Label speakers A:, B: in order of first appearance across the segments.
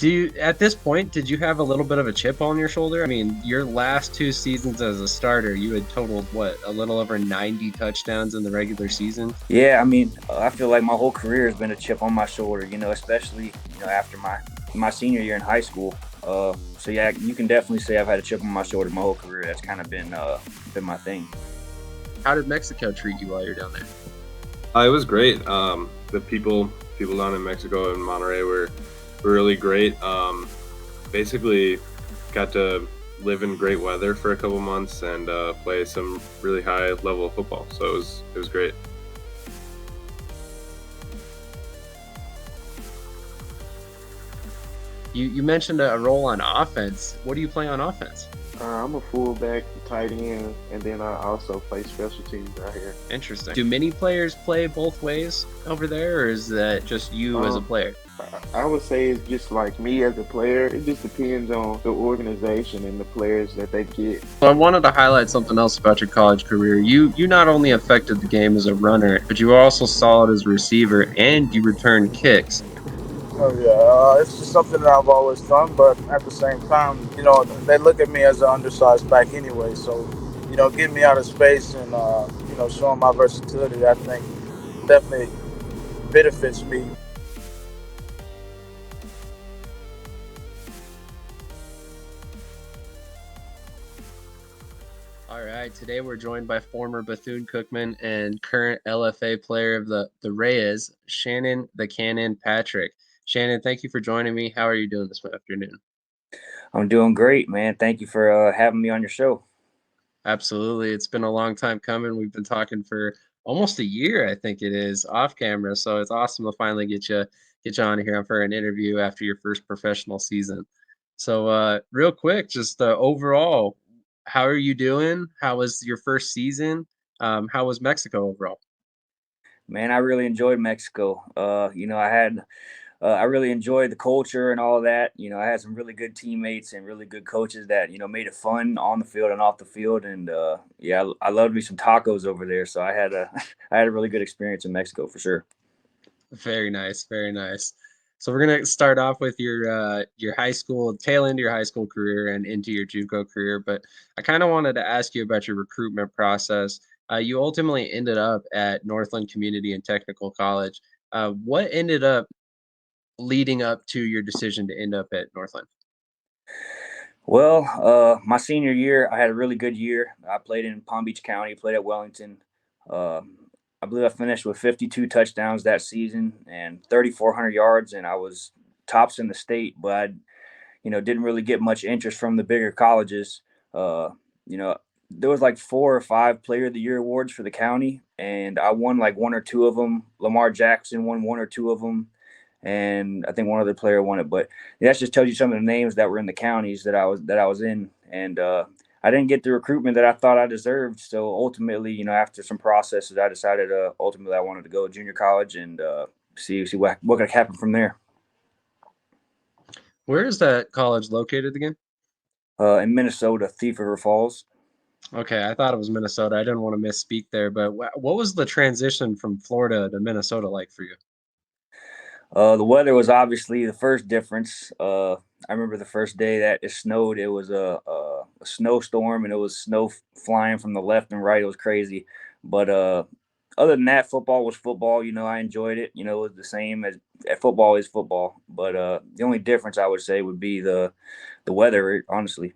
A: At this point, did you have a little bit of a chip on your shoulder? I mean, your last two seasons as a starter, you had totaled what, a little over 90 touchdowns in the regular season?
B: Yeah, I mean, I feel like my whole career has been a chip on my shoulder. Especially after my senior year in high school. So yeah, you can definitely say I've had a chip on my shoulder my whole career. That's kind of been my thing.
A: How did Mexico treat you while you're down there?
C: It was great. The people down in Mexico and Monterrey were really great. Basically, got to live in great weather for a couple months and play some really high level of football. So it was great.
A: You mentioned a role on offense. What do you play on offense?
D: I'm a fullback, tight end, and then I also play special teams out here.
A: Interesting. Do many players play both ways over there, or is that just you as a player?
D: I would say it's just like me as a player. It just depends on the organization and the players that they get.
A: So I wanted to highlight something else about your college career. You not only affected the game as a runner, but you were also solid as a receiver, and you returned kicks.
E: Oh yeah, it's just something that I've always done, but at the same time, they look at me as an undersized back anyway. So, getting me out of space and showing my versatility, I think definitely benefits me.
A: All right, today we're joined by former Bethune-Cookman and current LFA player of the Reyes, Shannon the Cannon Patrick. Shannon, thank you for joining me. How are you doing this afternoon?
B: I'm doing great, man. Thank you for having me on your show.
A: Absolutely. It's been a long time coming. We've been talking for almost a year, I think it is, off camera. So it's awesome to finally get you on here for an interview after your first professional season. So real quick, just overall, how are you doing? How was your first season? How was Mexico overall?
B: Man, I really enjoyed Mexico. I really enjoyed the culture and all of that. I had some really good teammates and really good coaches that made it fun on the field and off the field. And yeah, I loved me some tacos over there. So I had a I had a really good experience in Mexico for sure.
A: Very nice, very nice. So we're gonna start off with your high school tail end of your high school career and into your JUCO career. But I kind of wanted to ask you about your recruitment process. You ultimately ended up at Northland Community and Technical College. What ended up leading up to your decision to end up at Northland?
B: Well, my senior year, I had a really good year. I played in Palm Beach County, played at Wellington. Um, I believe I finished with 52 touchdowns that season and 3,400 yards, and I was tops in the state. But didn't really get much interest from the bigger colleges. Uh, you know, there was like 4 or 5 Player of the Year awards for the county, and I won like one or two of them. Lamar Jackson won one or two of them, and I think one other player won it. But that just tells you some of the names that were in the counties that I was in, and I didn't get the recruitment that I thought I deserved. So ultimately, after some processes, I decided ultimately I wanted to go to junior college and see what could happen from there.
A: Where is that college located again?
B: In Minnesota, Thief River Falls.
A: Okay, I thought it was Minnesota. I didn't want to misspeak there, but what was the transition from Florida to Minnesota like for you?
B: The weather was obviously the first difference. I remember the first day that it snowed. It was a snowstorm, and it was snow flying from the left and right. It was crazy. But other than that, football was football. I enjoyed it. It was the same as football is football. But the only difference I would say would be the weather, honestly.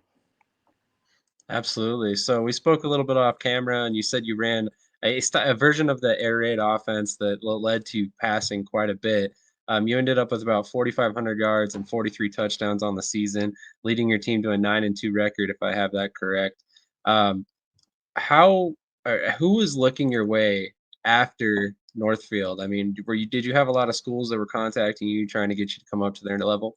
A: Absolutely. So we spoke a little bit off camera, and you said you ran a version of the air raid offense that led to you passing quite a bit. You ended up with about 4,500 yards and 43 touchdowns on the season, leading your team to a 9-2 record, if I have that correct. Um, how who was looking your way after Northfield? I mean, did you have a lot of schools that were contacting you, trying to get you to come up to their level?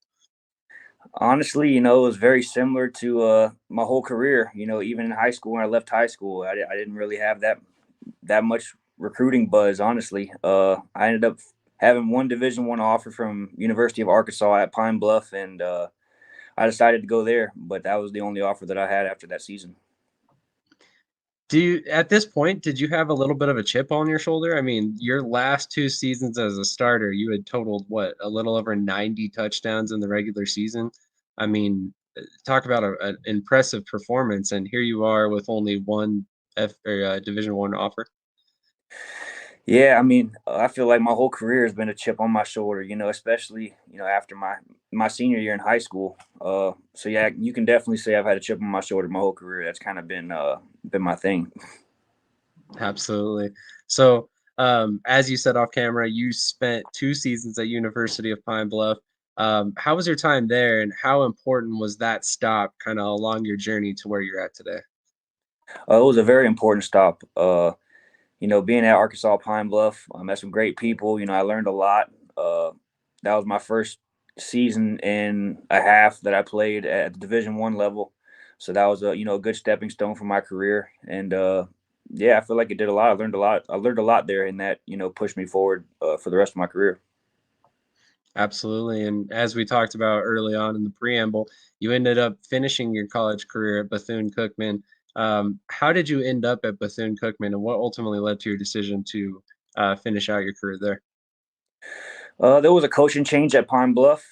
B: Honestly, it was very similar to my whole career. Even in high school, when I left high school, I didn't really have that much recruiting buzz. Honestly, I ended up having one Division I offer from University of Arkansas at Pine Bluff, and I decided to go there. But that was the only offer that I had after that season.
A: At this point, did you have a little bit of a chip on your shoulder? I mean, your last 2 seasons as a starter, you had totaled what, a little over 90 touchdowns in the regular season. I mean, talk about an impressive performance, and here you are with only one Division One offer.
B: Yeah, I mean, I feel like my whole career has been a chip on my shoulder, especially, after my senior year in high school. So yeah, you can definitely say I've had a chip on my shoulder my whole career. That's kind of been my thing.
A: Absolutely. So, as you said off camera, you spent 2 seasons at University of Pine Bluff. How was your time there, and how important was that stop kind of along your journey to where you're at today?
B: It was a very important stop. Being at Arkansas Pine Bluff, I met some great people. I learned a lot. That was my first season and a half that I played at the Division 1 level, so that was a good stepping stone for my career. And yeah, I feel like it did a lot. I learned a lot. I learned a lot there, and that pushed me forward for the rest of my career.
A: Absolutely. And as we talked about early on in the preamble, you ended up finishing your college career at Bethune-Cookman. How did you end up at Bethune-Cookman, and what ultimately led to your decision to finish out your career there?
B: There was a coaching change at Pine Bluff,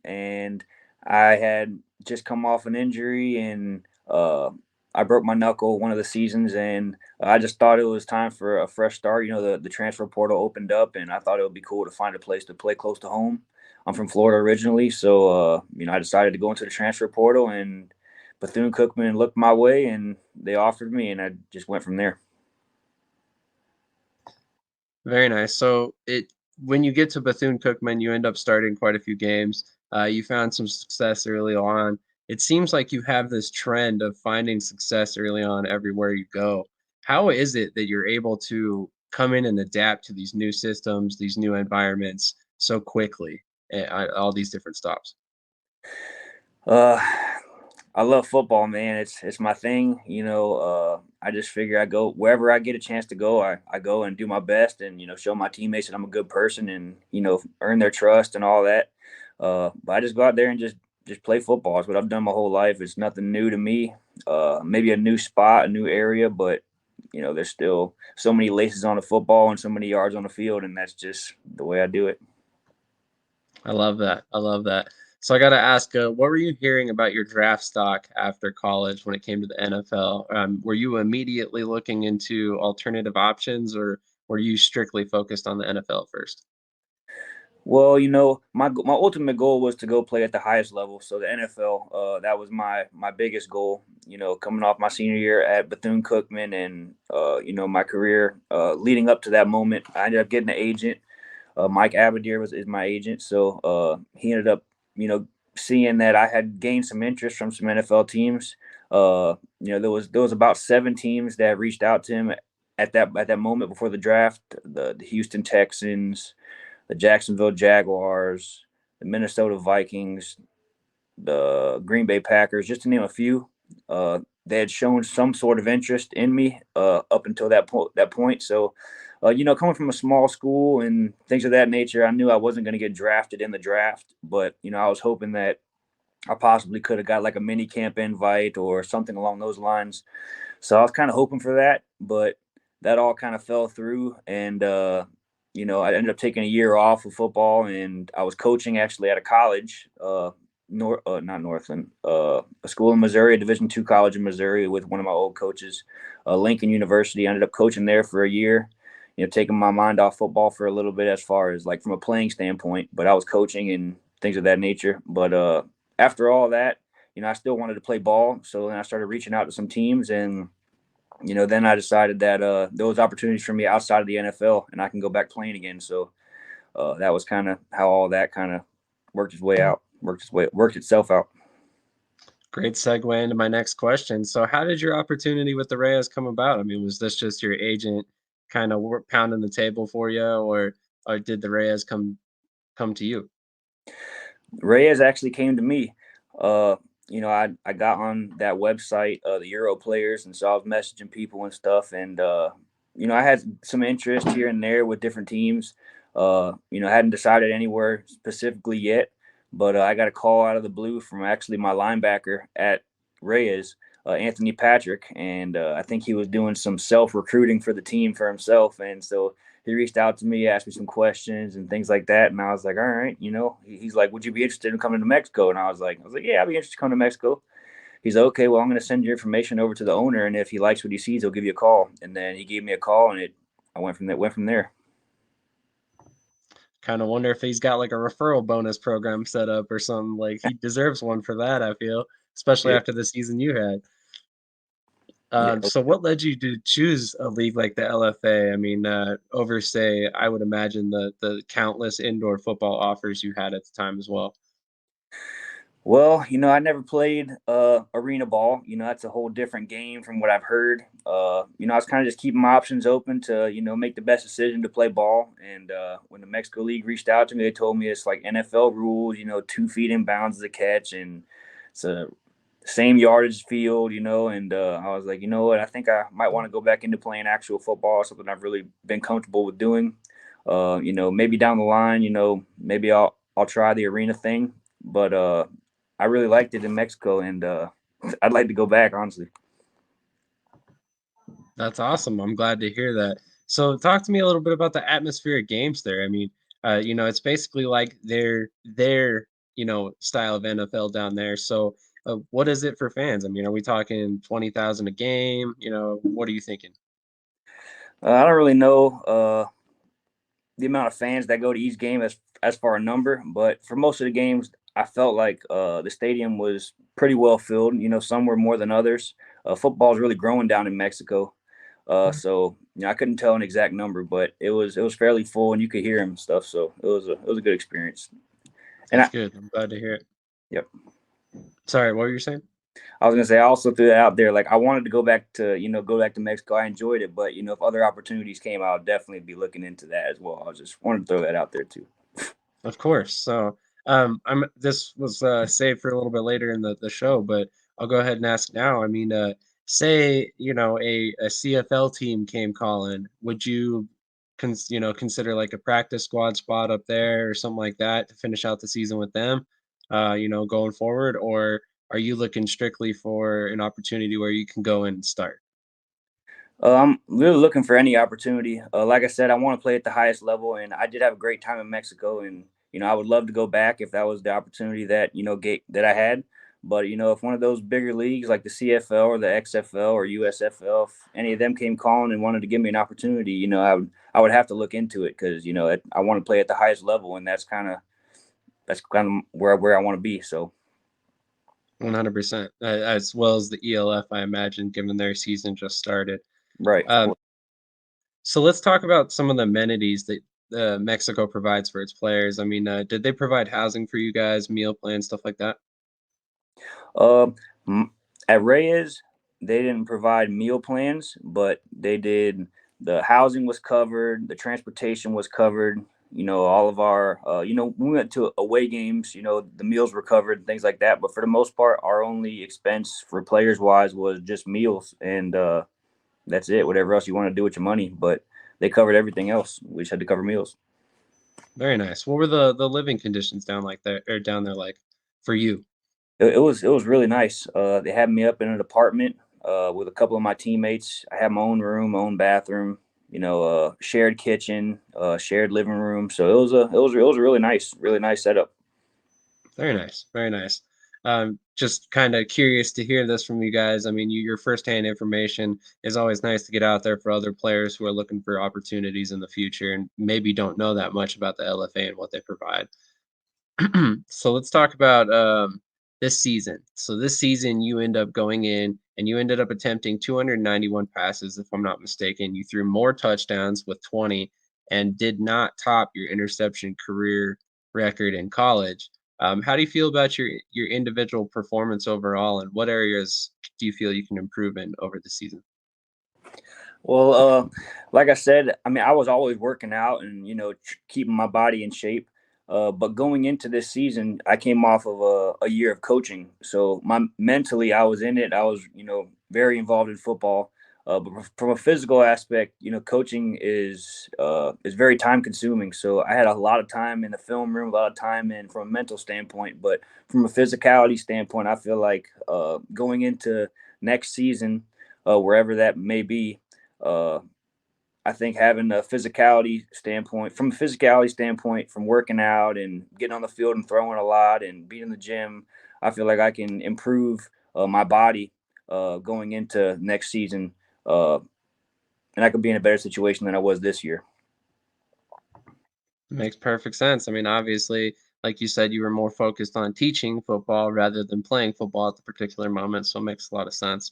B: and I had just come off an injury, and I broke my knuckle one of the seasons, and I just thought it was time for a fresh start. The transfer portal opened up, and I thought it would be cool to find a place to play close to home. I'm from Florida originally, so I decided to go into the transfer portal, and Bethune Cookman looked my way, and they offered me, and I just went from there.
A: Very nice. So it when you get to Bethune-Cookman, you end up starting quite a few games. You found some success early on. It seems like you have this trend of finding success early on everywhere you go. How is it that you're able to come in and adapt to these new systems, these new environments so quickly at all these different stops?
B: Uh, I love football, man. It's my thing. I just figure I go wherever I get a chance to go. I go and do my best, and show my teammates that I'm a good person, and earn their trust and all that. But I just go out there and just play football. It's what I've done my whole life. It's nothing new to me. Maybe a new spot, a new area, but there's still so many laces on the football and so many yards on the field, and that's just the way I do it.
A: I love that. I love that. So I got to ask, what were you hearing about your draft stock after college when it came to the NFL? Were you immediately looking into alternative options, or were you strictly focused on the NFL first?
B: Well, my ultimate goal was to go play at the highest level. So the NFL, that was my biggest goal. Coming off my senior year at Bethune Cookman, and my career leading up to that moment, I ended up getting an agent. Mike Abadir is my agent, so he ended up, seeing that I had gained some interest from some NFL teams. There was about 7 teams that reached out to him at that moment before the draft. The Houston Texans, the Jacksonville Jaguars, the Minnesota Vikings, the Green Bay Packers, just to name a few. They had shown some sort of interest in me up until that point. So, coming from a small school and things of that nature, I knew I wasn't going to get drafted in the draft, but I was hoping that I possibly could have got like a mini camp invite or something along those lines. So I was kind of hoping for that, but that all kind of fell through. And, I ended up taking a year off of football, and I was coaching actually at a college, not Northland, a school in Missouri, a Division 2 college in Missouri with one of my old coaches, Lincoln University. I ended up coaching there for a year, taking my mind off football for a little bit as far as like from a playing standpoint, but I was coaching and things of that nature. But after all that, I still wanted to play ball. So then I started reaching out to some teams, and then I decided that there was opportunities for me outside of the NFL, and I can go back playing again. So that was kind of how all that kind of worked itself out.
A: Great segue into my next question. So, how did your opportunity with the Reyes come about? I mean, was this just your agent kind of pounding the table for you, or did the Reyes come to you?
B: Reyes actually came to me. I got on that website, the Euro Players, and so I was messaging people and stuff, and I had some interest here and there with different teams. I hadn't decided anywhere specifically yet, but I got a call out of the blue from actually my linebacker at Reyes. Anthony Patrick, and I think he was doing some self-recruiting for the team for himself, and so he reached out to me, asked me some questions and things like that, and I was like, all right, he's like, would you be interested in coming to Mexico? And I was like, yeah, I'd be interested to come to Mexico. He's like, okay, well, I'm going to send your information over to the owner, and if he likes what he sees, he'll give you a call. And then he gave me a call, and I went from there.
A: Kind of wonder if he's got like a referral bonus program set up or something. Like he deserves one for that, I feel, especially
B: Yeah,
A: after the season you had.
B: yeah.
A: So what led you to choose a league like the LFA? I mean, over say, I would imagine the countless indoor football offers you had at the time as well.
B: Well, I never played arena ball. That's a whole different game from what I've heard. I was kind of just keeping my options open to, make the best decision to play ball. And when the Mexico League reached out to me, they told me it's like NFL rules, 2 feet in bounds is a catch, and it's a same yardage field, and I was like, you know what, I think I might want to go back into playing actual football, something I've really been comfortable with doing. Maybe down the line, maybe I'll try the arena thing, but I really liked it in Mexico, and I'd like to go back, honestly.
A: That's awesome. I'm glad to hear that. So talk to me a little bit about the atmosphere of games there. I mean, it's basically like their style of NFL down there. So what is it for fans? I mean, are we talking 20,000 a game? What are you thinking?
B: I don't really know the amount of fans that go to each game as far a number, but for most of the games, I felt like the stadium was pretty well filled. Some were more than others. Football is really growing down in Mexico, so I couldn't tell an exact number, but it was fairly full, and you could hear him and stuff. So it was a good experience. And
A: That's good. I'm glad to hear it.
B: yep.
A: Sorry, what were you saying?
B: I was gonna say I also threw that out there. Like I wanted to go back to Mexico. I enjoyed it, but if other opportunities came, I'll definitely be looking into that as well. I just wanted to throw that out there too.
A: Of course. So, this was saved for a little bit later in the show, but I'll go ahead and ask now. I mean, say a CFL team came calling, would you consider like a practice squad spot up there or something like that to finish out the season with them, going forward, or are you looking strictly for an opportunity where you can go in and start?
B: I'm really looking for any opportunity. Like I said, I want to play at the highest level, and I did have a great time in Mexico, and I would love to go back if that was the opportunity that that I had. But if one of those bigger leagues like the CFL or the XFL or USFL, if any of them came calling and wanted to give me an opportunity, I would have to look into it because I want to play at the highest level, and that's kind of where I want to be. So
A: 100%, as well as the ELF, I imagine, given their season just started.
B: right, of
A: Um,
B: course.
A: So let's talk about some of the amenities that Mexico provides for its players. I mean, did they provide housing for you guys, meal plans, stuff like that?
B: Um, at Reyes, they didn't provide meal plans, but they did. The housing was covered, the transportation was covered. All of our, we went to away games. The meals were covered, things like that. But for the most part, our only expense for players wise was just meals, and that's it. Whatever else you want to do with your money, but they covered everything else. We just had to cover meals.
A: Very nice. What were the living conditions down there like for you?
B: It was really nice. They had me up in an apartment with a couple of my teammates. I had my own room, my own bathroom, shared kitchen, shared living room. So it was a really nice setup.
A: Very nice. Very nice. Just kind of curious to hear this from you guys. I mean, your firsthand information is always nice to get out there for other players who are looking for opportunities in the future and maybe don't know that much about the LFA and what they provide. So let's talk about this season. So this season, you end up going in and you ended up attempting 291 passes, if I'm not mistaken. You threw more touchdowns with 20 and did not top your interception career record in college. How do you feel about your individual performance overall, and what areas do you feel you can improve in over the season?
B: Well, like I said, I mean, I was always working out and keeping my body in shape. But going into this season, I came off of a year of coaching, so mentally I was in it. I was very involved in football. But from a physical aspect, coaching is very time consuming. So I had a lot of time in the film room, a lot of time in from a mental standpoint. But from a physicality standpoint, I feel like going into next season, wherever that may be. I think having a physicality standpoint, from working out and getting on the field and throwing a lot and being in the gym, I feel like I can improve my body going into next season, and I could be in a better situation than I was this year.
A: Makes perfect sense. I mean, obviously, like you said, you were more focused on teaching football rather than playing football at the particular moment, so it makes a lot of sense.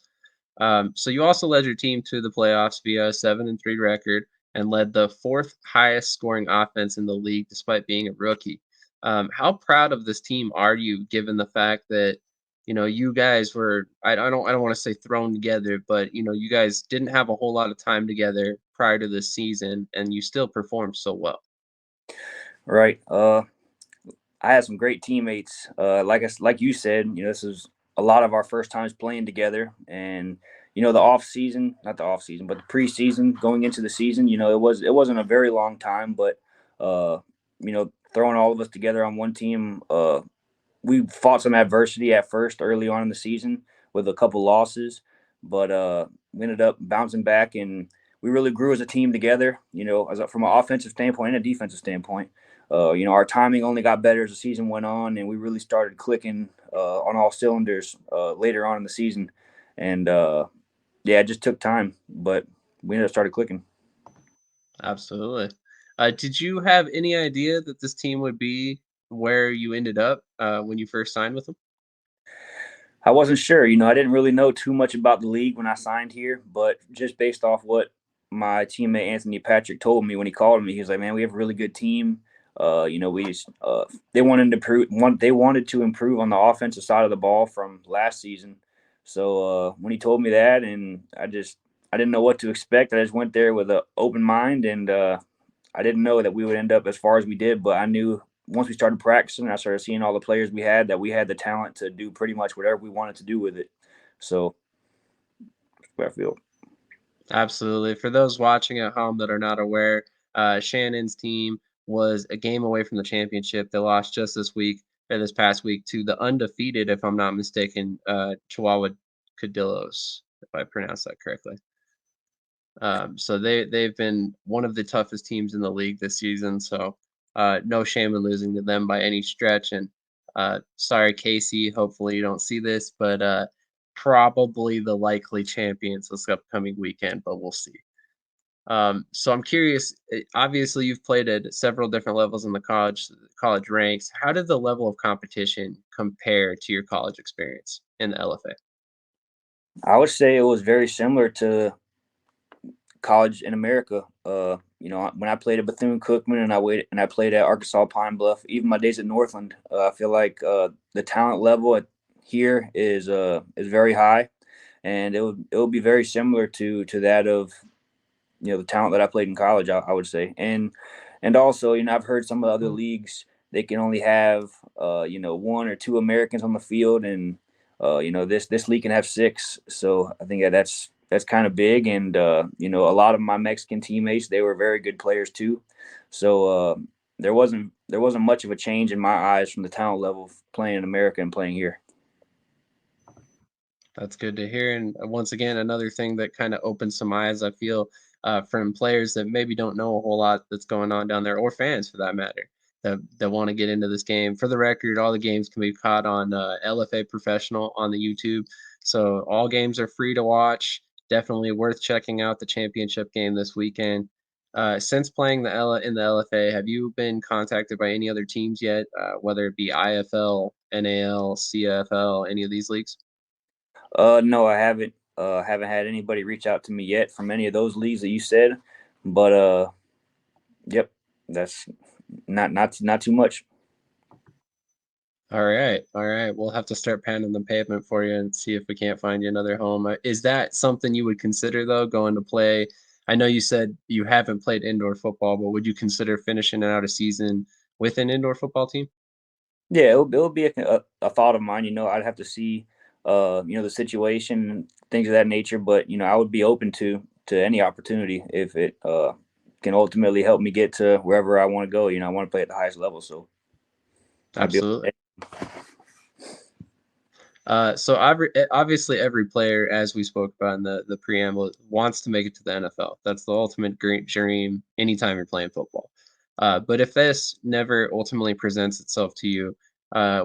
A: So you also led your team to the playoffs via a 7-3 record and led the fourth highest scoring offense in the league despite being a rookie. How proud of this team are you, given the fact that you guys were I don't want to say thrown together, but you guys didn't have a whole lot of time together prior to this season, and you still performed so well.
B: Right. I had some great teammates. Like you said, this is a lot of our first times playing together, and the off season, not the off season, but the preseason going into the season. It wasn't a very long time, but throwing all of us together on one team, we fought some adversity at first early on in the season with a couple losses, but we ended up bouncing back, and we really grew as a team together. From an offensive standpoint and a defensive standpoint. Our timing only got better as the season went on, and we really started clicking on all cylinders later on in the season. And yeah, it just took time, but we ended up started clicking.
A: Absolutely. Did you have any idea that this team would be where you ended up when you first signed with them?
B: I wasn't sure. I didn't really know too much about the league when I signed here, but just based off what my teammate Anthony Patrick told me when he called me, he was like, "Man, we have a really good team. We just, they wanted to they wanted to improve on the offensive side of the ball from last season." So when he told me that, and I didn't know what to expect. I just went there with an open mind, and I didn't know that we would end up as far as we did, but I knew once we started practicing, I started seeing all the players we had that we had the talent to do pretty much whatever we wanted to do with it. So that's where I feel.
A: Absolutely. For those watching at home that are not aware, Shannon's team was a game away from the championship. They lost just this past week to the undefeated, if I'm not mistaken, Chihuahua Cadillos, if I pronounced that correctly. So they've been one of the toughest teams in the league this season. So no shame in losing to them by any stretch. And sorry, Casey. Hopefully you don't see this, but probably the likely champions this upcoming weekend. But we'll see. So I'm curious. Obviously, you've played at several different levels in the college ranks. How did the level of competition compare to your college experience in the LFA?
B: I would say it was very similar to college in America. When I played at Bethune-Cookman and I played at Arkansas Pine Bluff, even my days at Northland, I feel like the talent level here is very high, and it would be very similar to that of the talent that I played in college. I would say, and also I've heard some of the other leagues they can only have one or two Americans on the field, and this league can have six. So I think that's kind of big, and a lot of my Mexican teammates, they were very good players too. So there wasn't much of a change in my eyes from the talent level of playing in America and playing here.
A: That's good to hear. And once again, another thing that kind of opens some eyes, I feel, from players that maybe don't know a whole lot that's going on down there, or fans for that matter, that want to get into this game. For the record, all the games can be caught on LFA Professional on the YouTube. So all games are free to watch. Definitely worth checking out the championship game this weekend. Since playing in the LFA, have you been contacted by any other teams yet, whether it be IFL, NAL, CFL, any of these leagues?
B: No, I haven't. Haven't had anybody reach out to me yet from any of those leagues that you said, but yep, that's not too much.
A: All right, all right. We'll have to start pounding the pavement for you and see if we can't find you another home. Is that something you would consider though, going to play? I know you said you haven't played indoor football, but would you consider finishing out a season with an indoor football team?
B: Yeah, it'll be a thought of mine. I'd have to see, the situation and things of that nature. But I would be open to any opportunity if it can ultimately help me get to wherever I want to go. I want to play at the highest level, so I'd be
A: Absolutely. So obviously every player, as we spoke about in the preamble, wants to make it to the NFL. That's the ultimate great dream anytime you're playing football. But if this never ultimately presents itself to you,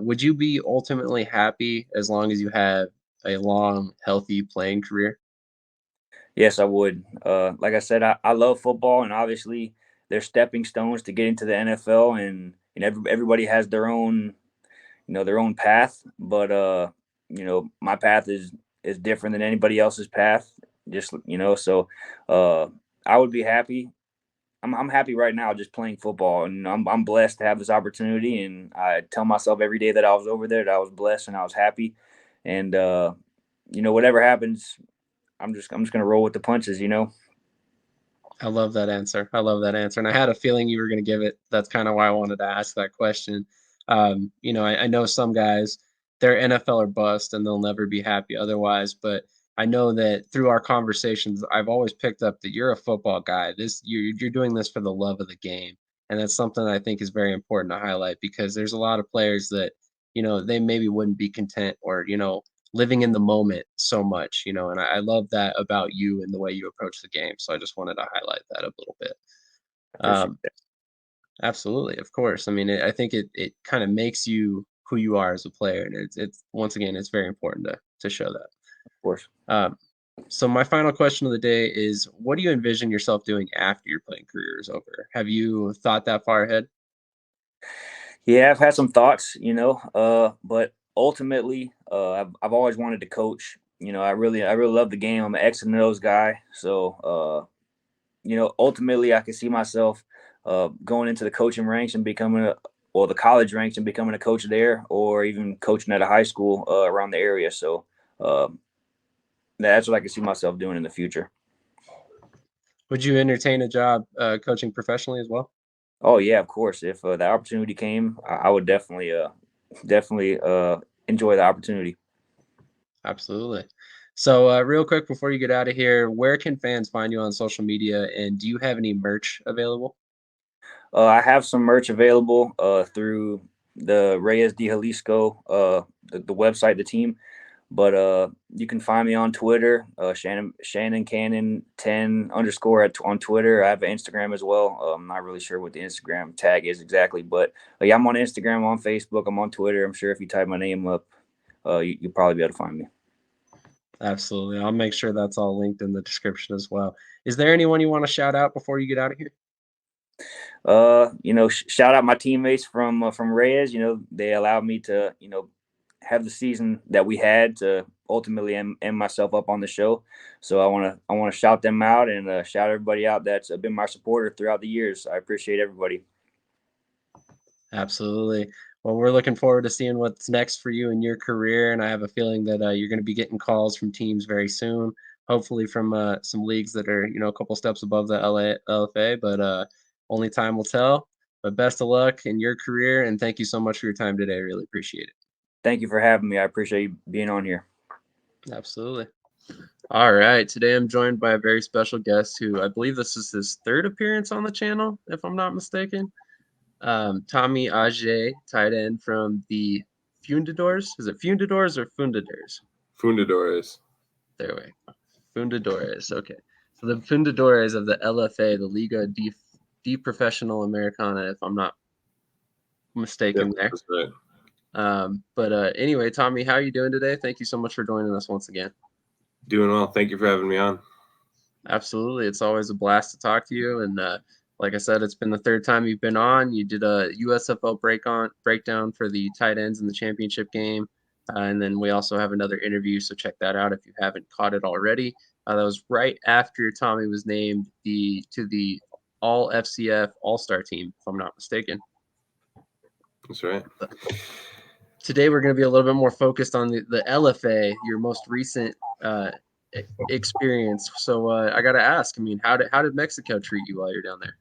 A: would you be ultimately happy as long as you have a long, healthy playing career?
B: Yes, I would. Like I said, I love football, and obviously there's stepping stones to get into the NFL, and everybody has their own, their own path. But my path is different than anybody else's path. Just so uh, I would be happy. I'm happy right now just playing football, and I'm blessed to have this opportunity. And I tell myself every day that I was over there that I was blessed and I was happy. And whatever happens, I'm just gonna roll with the punches.
A: I love that answer. I love that answer. And I had a feeling you were going to give it. That's kind of why I wanted to ask that question. I know some guys, they're NFL or bust and they'll never be happy otherwise. But I know that through our conversations, I've always picked up that you're a football guy. You're doing this for the love of the game. And that's something I think is very important to highlight because there's a lot of players that, they maybe wouldn't be content or, living in the moment so much, and I love that about you and the way you approach the game. So I just wanted to highlight that a little bit.
B: I appreciate
A: Um,
B: that.
A: Absolutely, of course. I mean, I think it kind of makes you who you are as a player, and it's once again, it's very important to show that.
B: Of course.
A: Um, so my final question of the day is, what do you envision yourself doing after your playing career is over? Have you thought that far ahead?
B: Yeah, I've had some thoughts, but ultimately, I've always wanted to coach. I really love the game. I'm an X and O's guy, so ultimately, I can see myself going into the coaching ranks and or the college ranks and becoming a coach there, or even coaching at a high school around the area. So uh, that's what I can see myself doing in the future.
A: Would you entertain a job coaching professionally as well?
B: Oh yeah, of course. If the opportunity came, I would definitely enjoy the opportunity.
A: Absolutely. So, real quick before you get out of here, where can fans find you on social media, and do you have any merch available?
B: I have some merch available through the Reyes de Jalisco, the website, the team. But you can find me on Twitter, Shannon Cannon 10 underscore on Twitter. I have an Instagram as well. I'm not really sure what the Instagram tag is exactly, but yeah, I'm on Instagram, on Facebook, I'm on Twitter. I'm sure if you type my name up, you'll probably be able to find me.
A: Absolutely. I'll make sure that's all linked in the description as well. Is there anyone you want to shout out before you get out of here?
B: Shout out my teammates from Reyes. They allowed me to have the season that we had to ultimately end myself up on the show. So I want to shout them out and shout everybody out that's been my supporter throughout the years. I appreciate everybody.
A: Absolutely. Well, we're looking forward to seeing what's next for you in your career, and I have a feeling that you're going to be getting calls from teams very soon. Hopefully, from some leagues that are a couple steps above the LFA, but only time will tell. But best of luck in your career, and thank you so much for your time today. I really appreciate it.
B: Thank you for having me. I appreciate you being on here.
A: Absolutely. All right. Today I'm joined by a very special guest who I believe this is his third appearance on the channel, if I'm not mistaken. Tommy Auger, tight end from the Fundadors. Is it Fundadors or Fundadors?
C: Fundadores.
A: There we go. Fundadores. Okay. So the Fundadores of the LFA, the Liga de Professional Americana, if I'm not
C: Yep,
A: mistaken there.
C: that's right.
A: But anyway, Tommy, how are you doing today? Thank you so much for joining us once again.
C: Doing well. Thank you for having me on.
A: Absolutely. It's always a blast to talk to you. And like I said, it's been the third time you've been on. You did a USFL breakdown for the tight ends in the championship game. And then we also have another interview. So check that out if you haven't caught it already. That was right after Tommy was named to the All FCF All-Star team, if I'm not mistaken.
C: That's right.
A: Today we're going to be a little bit more focused on the LFA, your most recent experience. So I got to ask, I mean, how did Mexico treat you while you're down there?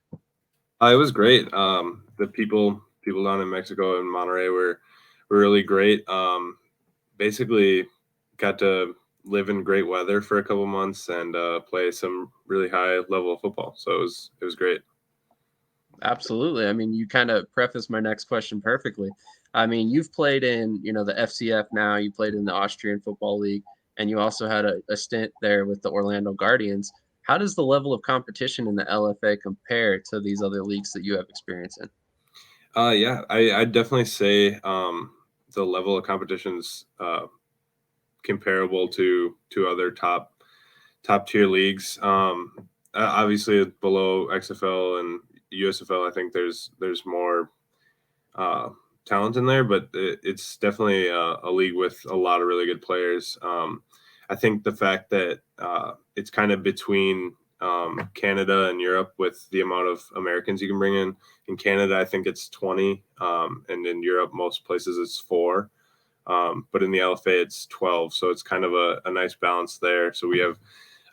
C: It was great. The people down in Mexico and Monterrey were really great. Basically, got to live in great weather for a couple months and play some really high level of football. So it was great.
A: Absolutely. I mean, you kind of prefaced my next question perfectly. I mean, you've played in, the FCF now, you played in the Austrian Football League, and you also had a stint there with the Orlando Guardians. How does the level of competition in the LFA compare to these other leagues that you have experience in?
C: Yeah, I'd definitely say the level of competition's comparable to other top tier leagues. Obviously, below XFL and USFL, I think there's more uh, talent in there, but it's definitely a league with a lot of really good players. I think the fact that it's kind of between Canada and Europe with the amount of Americans you can bring in. In Canada, I think it's 20, and in Europe, most places it's 4. But in the LFA, it's 12. So it's kind of a nice balance there. So we have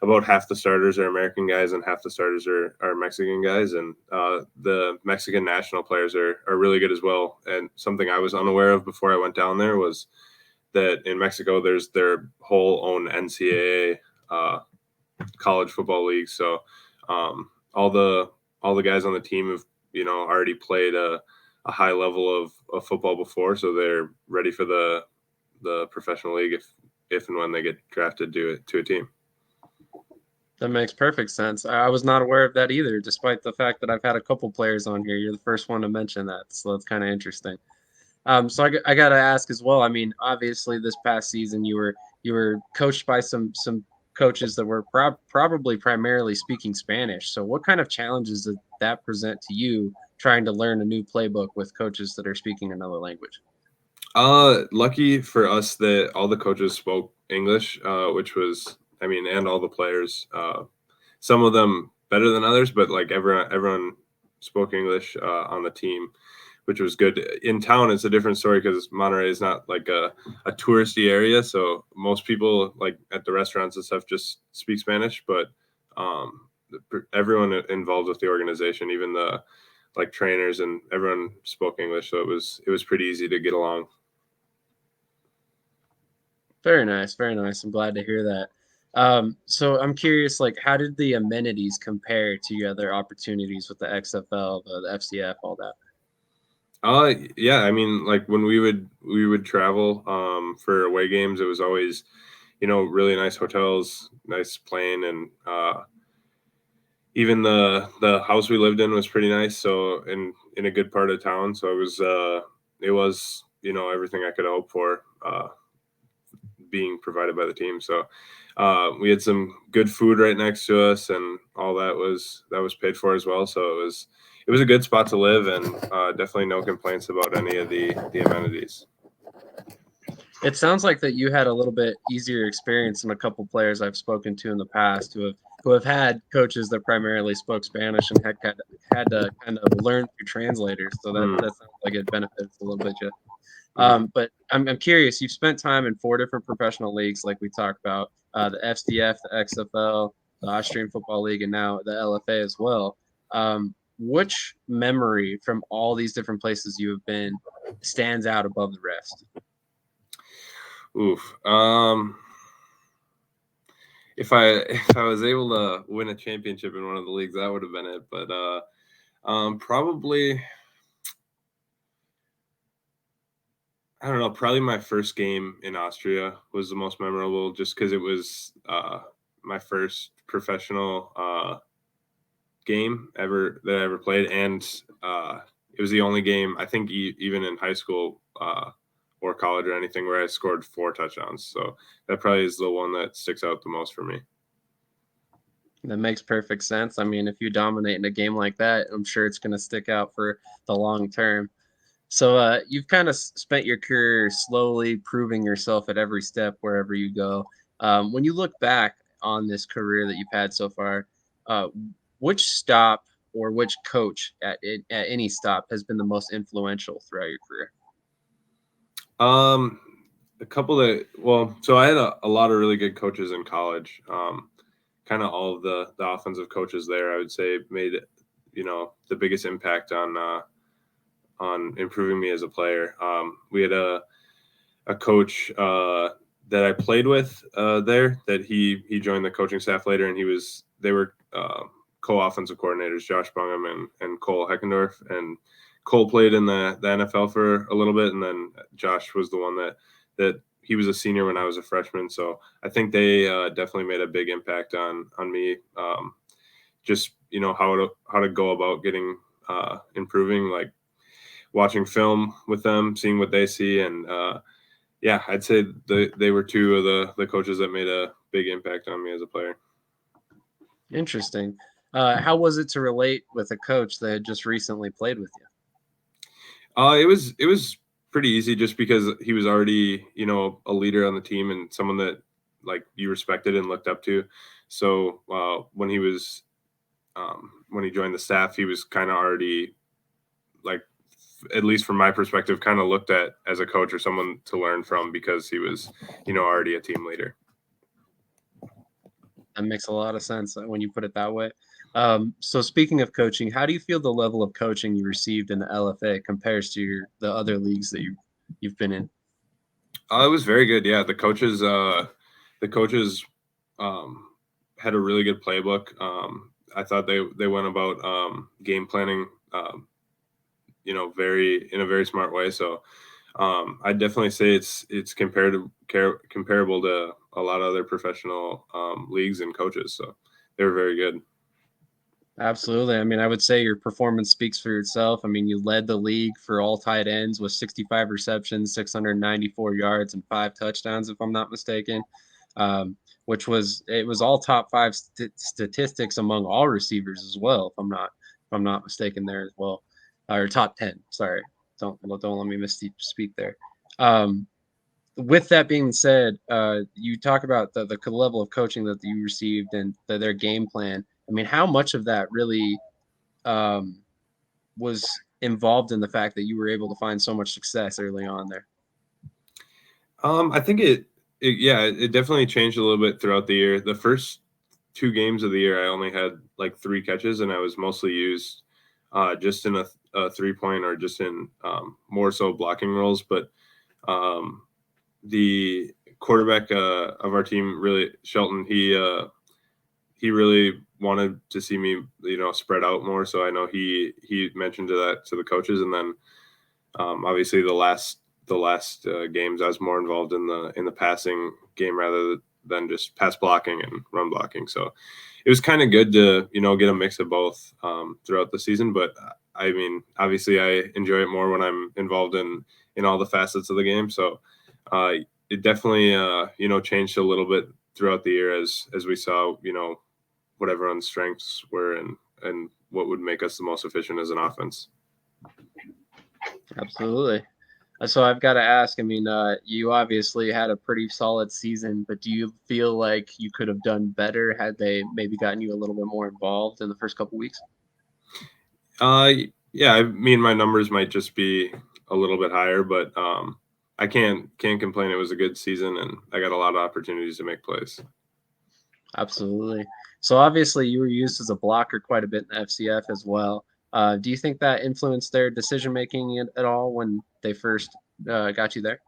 C: about half the starters are American guys and half the starters are Mexican guys. And the Mexican national players are really good as well. And something I was unaware of before I went down there was that in Mexico, there's their whole own NCAA college football league. So all the guys on the team have already played a high level of football before, so they're ready for the professional league if and when they get drafted to a team.
A: That makes perfect sense. I was not aware of that either, despite the fact that I've had a couple players on here. You're the first one to mention that, so that's kind of interesting. So I got to ask as well. I mean, obviously, this past season you were coached by some coaches that were probably primarily speaking Spanish. So what kind of challenges did that present to you trying to learn a new playbook with coaches that are speaking another language?
C: Lucky for us that all the coaches spoke English, which was, I mean, and all the players. Some of them better than others, but like everyone spoke English on the team, which was good. In town, it's a different story because Monterey is not like a touristy area, so most people like at the restaurants and stuff just speak Spanish. But everyone involved with the organization, even the like trainers and everyone spoke English, so it was pretty easy to get along.
A: Very nice, very nice. I'm glad to hear that. So I'm curious, like, how did the amenities compare to your other opportunities with the XFL, the FCF, all that?
C: Yeah, I mean, like when we would travel for away games, it was always, really nice hotels, nice plane, and even the house we lived in was pretty nice. So in a good part of town, so it was everything I could hope for being provided by the team. So we had some good food right next to us, and all that was paid for as well. So it was a good spot to live, and definitely no complaints about any of the amenities.
A: It sounds like that you had a little bit easier experience than a couple players I've spoken to in the past who have had coaches that primarily spoke Spanish and had to kind of learn through translators. So
C: Mm,
A: that sounds like it benefits a little bit. Yeah.
C: mhm.
A: But I'm curious. You've spent time in 4 different professional leagues, like we talked about, the FCF, the XFL, the Austrian Football League, and now the LFA as well. Which memory from all these different places you have been stands out above the rest?
C: Oof. If I was able to win a championship in one of the leagues, that would have been it. But probably I don't know. Probably my first game in Austria was the most memorable, just because it was my first professional game ever that I ever played, and it was the only game I think even in high school or college or anything where I scored 4 touchdowns. So that probably is the one that sticks out the most for me.
A: That makes perfect sense. I mean, if you dominate in a game like that, I'm sure it's going to stick out for the long term. So you've kind of spent your career slowly proving yourself at every step wherever you go. When you look back on this career that you've had so far, uh, which stop or which coach at any stop has been the most influential throughout your career?
C: Um, a couple that well, so I had a lot of really good coaches in college. Kind of all of the offensive coaches there, I would say, made the biggest impact on improving me as a player. We had a coach that I played with there that he joined the coaching staff later, and they were co-offensive coordinators, Josh Bungum and Cole Heckendorf. And Cole played in the NFL for a little bit, and then Josh was the one that he was a senior when I was a freshman. So I think they definitely made a big impact on me. Just how to go about getting improving, like watching film with them, seeing what they see, and yeah, I'd say they were two of the coaches that made a big impact on me as a player.
A: Interesting. How was it to relate with a coach that had just recently played with you?
C: It was pretty easy just because he was already, a leader on the team and someone that like you respected and looked up to. So when he was when he joined the staff, he was kind of already like, at least from my perspective, kind of looked at as a coach or someone to learn from because he was, already a team leader.
A: That makes a lot of sense when you put it that way. So speaking of coaching, how do you feel the level of coaching you received in the LFA compares to the other leagues that you've been in?
C: It was very good. Yeah, the coaches had a really good playbook. I thought they went about game planning, in a very smart way. So I'd definitely say it's comparable to a lot of other professional leagues and coaches. So they were very good.
A: Absolutely. I mean, I would say your performance speaks for itself. I mean, you led the league for all tight ends with 65 receptions, 694 yards, and 5 touchdowns, if I'm not mistaken. Which was all top five statistics among all receivers as well, if I'm not mistaken there as well, or top 10. Sorry, don't let me misspeak there. With that being said, you talk about the level of coaching that you received and their game plan. I mean, how much of that really was involved in the fact that you were able to find so much success early on there?
C: I think it definitely changed a little bit throughout the year. The first 2 games of the year, I only had like 3 catches, and I was mostly used just in a 3-point or just in more so blocking roles. But the quarterback of our team, really Shelton, he really wanted to see me, spread out more. So I know he mentioned that to the coaches, and then obviously the last games I was more involved in the passing game rather than just pass blocking and run blocking. So it was kind of good to get a mix of both throughout the season. But I mean, obviously I enjoy it more when I'm involved in all the facets of the game. So it definitely changed a little bit throughout the year as we saw what everyone's strengths were and what would make us the most efficient as an offense.
A: Absolutely. So I've got to ask, I mean, you obviously had a pretty solid season, but do you feel like you could have done better had they maybe gotten you a little bit more involved in the first couple weeks?
C: Yeah, I mean, my numbers might just be a little bit higher, but I can't complain. It was a good season, and I got a lot of opportunities to make plays.
A: Absolutely. So obviously you were used as a blocker quite a bit in the FCF as well. Do you think that influenced their decision making at all when they first got you there?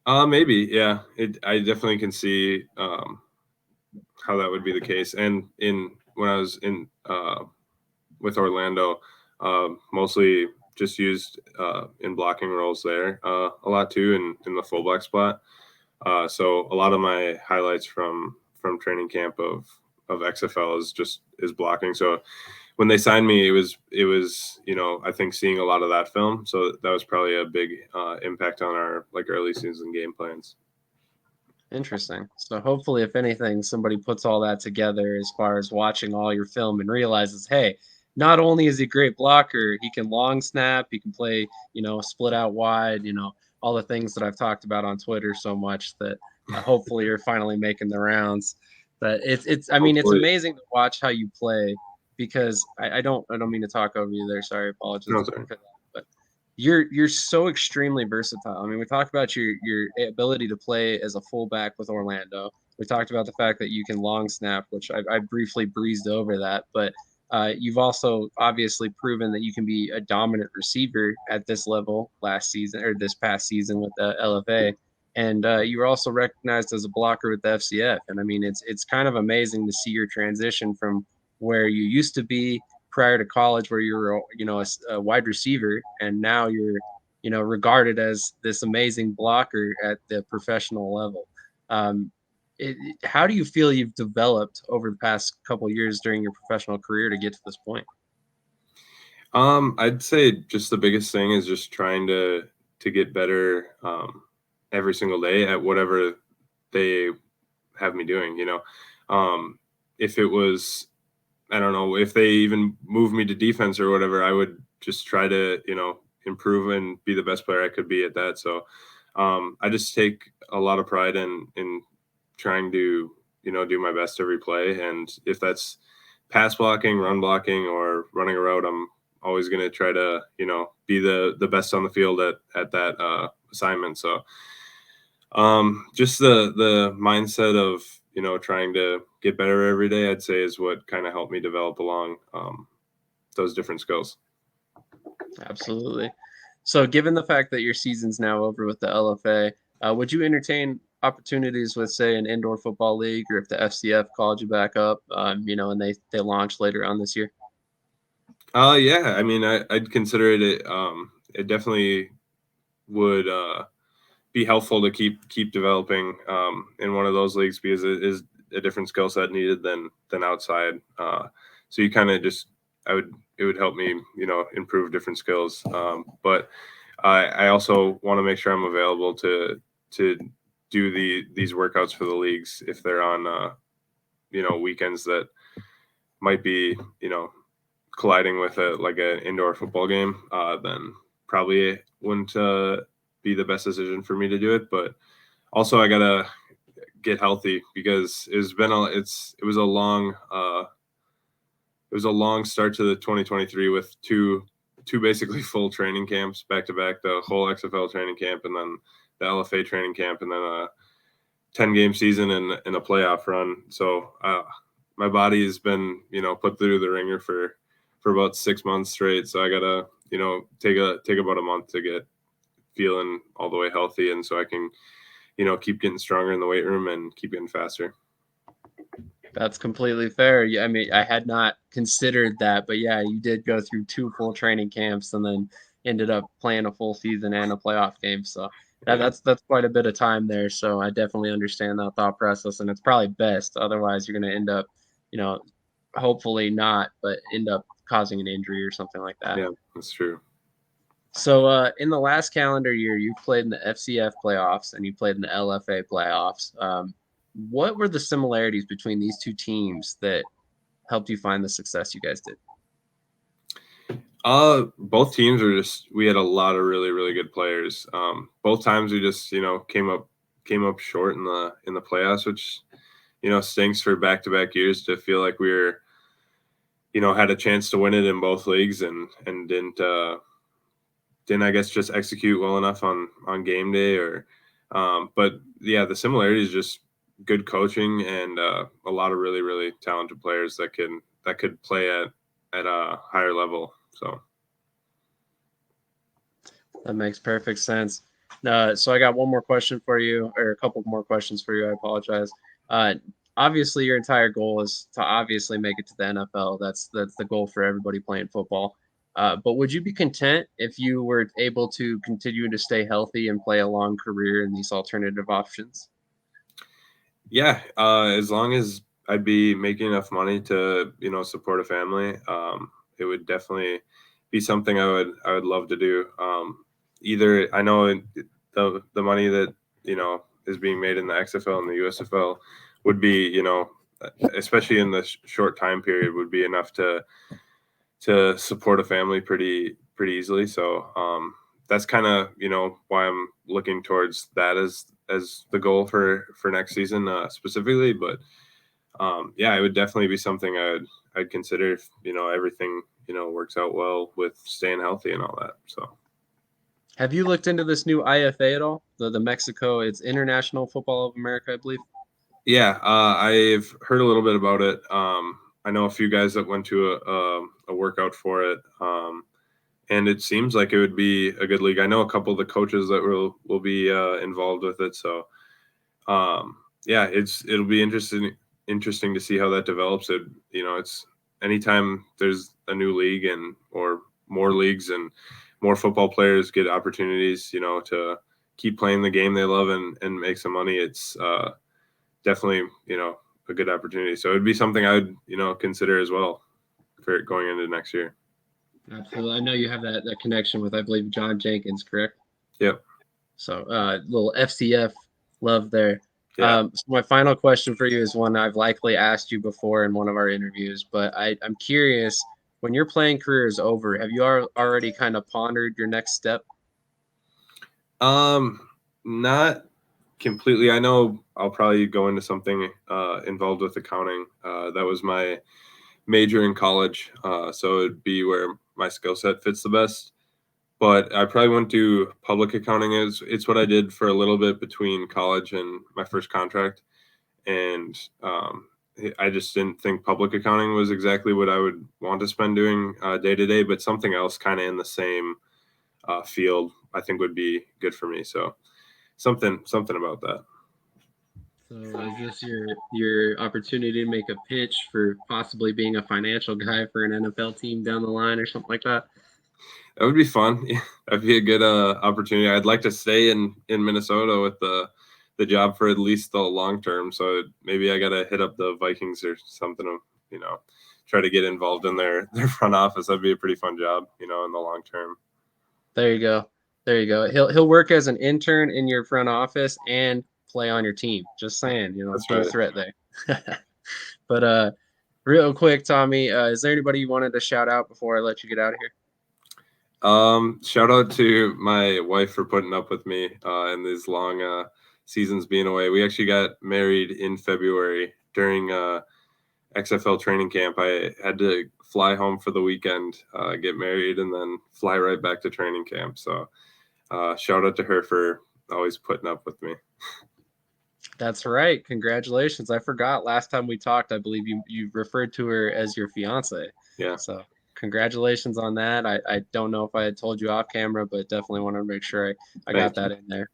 C: Maybe, yeah. I definitely can see how that would be the case. And when I was in with Orlando, mostly just used in blocking roles there a lot too, in the fullback spot. So a lot of my highlights from training camp of XFL is blocking. So when they signed me, it was I think seeing a lot of that film. So that was probably a big impact on our early season game plans.
A: Interesting. So hopefully, if anything, somebody puts all that together as far as watching all your film and realizes, hey, not only is he a great blocker, he can long snap, he can play, split out wide, all the things that I've talked about on Twitter so much that hopefully you're finally making the rounds. But I mean, it's amazing to watch how you play because I don't mean to talk over you there. Sorry, apologies.
C: No, sorry.
A: But you're so extremely versatile. I mean, we talked about your ability to play as a fullback with Orlando. We talked about the fact that you can long snap, which I briefly breezed over that, but you've also obviously proven that you can be a dominant receiver at this level last season or this past season with the LFA, and you were also recognized as a blocker with the FCF. And I mean, it's kind of amazing to see your transition from where you used to be prior to college, where you were, a wide receiver, and now you're, regarded as this amazing blocker at the professional level. Um, how do you feel you've developed over the past couple years during your professional career to get to this point?
C: I'd say just the biggest thing is just trying to get better every single day at whatever they have me doing. If it was, I don't know, if they even move me to defense or whatever, I would just try to, improve and be the best player I could be at that. So I just take a lot of pride in trying to, do my best every play. And if that's pass blocking, run blocking, or running a route, I'm always going to try to, be the best on the field at that assignment. So just the mindset of, trying to get better every day, I'd say is what kind of helped me develop along those different skills.
A: Absolutely. So, given the fact that your season's now over with the LFA, would you entertain opportunities with, say, an indoor football league, or if the FCF called you back up, and they launch later on this year?
C: Yeah, I mean, I'd consider it. It definitely would be helpful to keep developing in one of those leagues, because it is a different skill set needed than outside. So you kind of just, it would help me, improve different skills. But I also want to make sure I'm available to do these workouts for the leagues if they're on, weekends that might be, colliding with an indoor football game. Then probably wouldn't be the best decision for me to do it. But also I gotta get healthy, because it was a long start to the 2023 with two basically full training camps back to back, the whole XFL training camp and then the LFA training camp, and then a 10-game season and a playoff run. So my body has been, put through the ringer for about 6 months straight. So I gotta, take about a month to get feeling all the way healthy, and so I can, keep getting stronger in the weight room and keep getting faster.
A: That's completely fair. Yeah, I mean, I had not considered that, but yeah, you did go through 2 full training camps and then ended up playing a full season and a playoff game. So
C: Yeah.
A: that's quite a bit of time there. So I definitely understand that thought process, and it's probably best. Otherwise, you're going to end up, you know, hopefully not, but end up causing an injury or something like that.
C: Yeah, that's true.
A: So in the last calendar year, you played in the FCF playoffs and you played in the LFA playoffs. What were the similarities between these two teams that helped you find the success you guys did?
C: Both teams we had a lot of really, really good players. Both times we just, came up short in the playoffs, which, stinks for back-to-back years to feel like we were, had a chance to win it in both leagues and didn't I guess just execute well enough on game day, or but yeah, the similarity is just good coaching and a lot of really, really talented players that could play at a higher level. So
A: That makes perfect sense. So I got one more question for you, or a couple more questions for you. I apologize. Uh, Obviously, your entire goal is to obviously make it to the NFL. That's the goal for everybody playing football. But would you be content if you were able to continue to stay healthy and play a long career in these alternative options?
C: yeah, as long as I'd be making enough money to, support a family, it would definitely be something I would love to do. Either I know the money that, is being made in the XFL and the USFL would be, especially in the short time period, would be enough to support a family pretty easily. So that's kind of, why I'm looking towards that as the goal for next season specifically. But yeah, it would definitely be something I'd consider if, everything, works out well with staying healthy and all that. So
A: Have you looked into this new IFA at all? The Mexico, it's International Football of America, I believe.
C: yeah, I've heard a little bit about it. I know a few guys that went to a workout for it. And it seems like it would be a good league. I know a couple of the coaches that will be involved with it. So yeah, it'll be interesting to see how that develops. It's anytime there's a new league or more leagues and more football players get opportunities, to keep playing the game they love and make some money, it's definitely, a good opportunity. So it'd be something I would, consider as well for going into next year.
A: Absolutely. I know you have that connection with, I believe, John Jenkins, correct?
C: Yep.
A: So little FCF love there.
C: Yeah.
A: So my final question for you is one I've likely asked you before in one of our interviews, but I'm curious, when your playing career is over, have you already kind of pondered your next step?
C: Not completely. I know I'll probably go into something involved with accounting. That was my major in college, so it'd be where my skill set fits the best. But I probably wouldn't do public accounting. It's what I did for a little bit between college and my first contract, and I just didn't think public accounting was exactly what I would want to spend doing day to day. But something else kind of in the same field, I think would be good for me. So something about that.
A: So is this your opportunity to make a pitch for possibly being a financial guy for an NFL team down the line or something like that?
C: That would be fun. That'd be a good opportunity. I'd like to stay in Minnesota with the job for at least the long term. So maybe I got to hit up the Vikings or something to, try to get involved in their front office. That'd be a pretty fun job, in the long term.
A: There you go. There you go. He'll work as an intern in your front office and play on your team. Just saying,
C: That's
A: dual
C: right.
A: threat there. But real quick, Tommy, is there anybody you wanted to shout out before I let you get out of here?
C: Shout out to my wife for putting up with me in these long seasons being away. We actually got married in February during XFL training camp. I had to fly home for the weekend, get married, and then fly right back to training camp. So shout out to her for always putting up with me.
A: That's right. Congratulations. I forgot last time we talked, I believe you referred to her as your fiance.
C: Yeah.
A: So congratulations on that. I don't know if I had told you off camera, but definitely wanted to make sure I got that in there.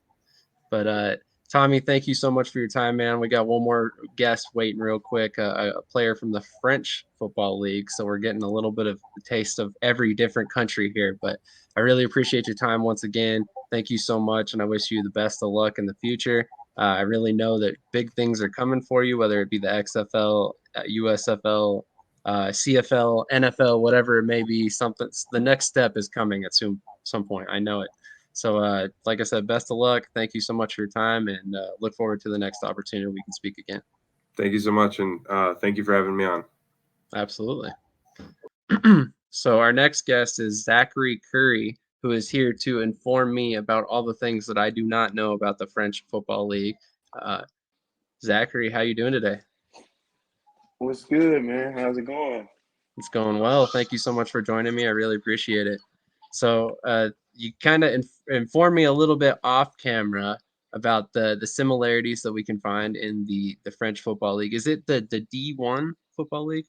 A: But Tommy, thank you so much for your time, man. We got one more guest waiting real quick, a player from the French Football League. So we're getting a little bit of a taste of every different country here. But I really appreciate your time once again. Thank you so much, and I wish you the best of luck in the future. I really know that big things are coming for you, whether it be the XFL, USFL, CFL, NFL, whatever it may be. Something, the next step is coming at some point. I know it. So, like I said, best of luck. Thank you so much for your time, and look forward to the next opportunity we can speak again.
C: Thank you so much, and thank you for having me on.
A: Absolutely. So our next guest is Zachery Curry, who is here to inform me about all the things that I do not know about the French Football League. Zachery, how you doing today?
D: What's good, man? How's it going?
A: It's going well. Thank you so much for joining me. I really appreciate it. So you kind of inform me a little bit off camera about the similarities that we can find in the French Football League. Is it the D1 Football League?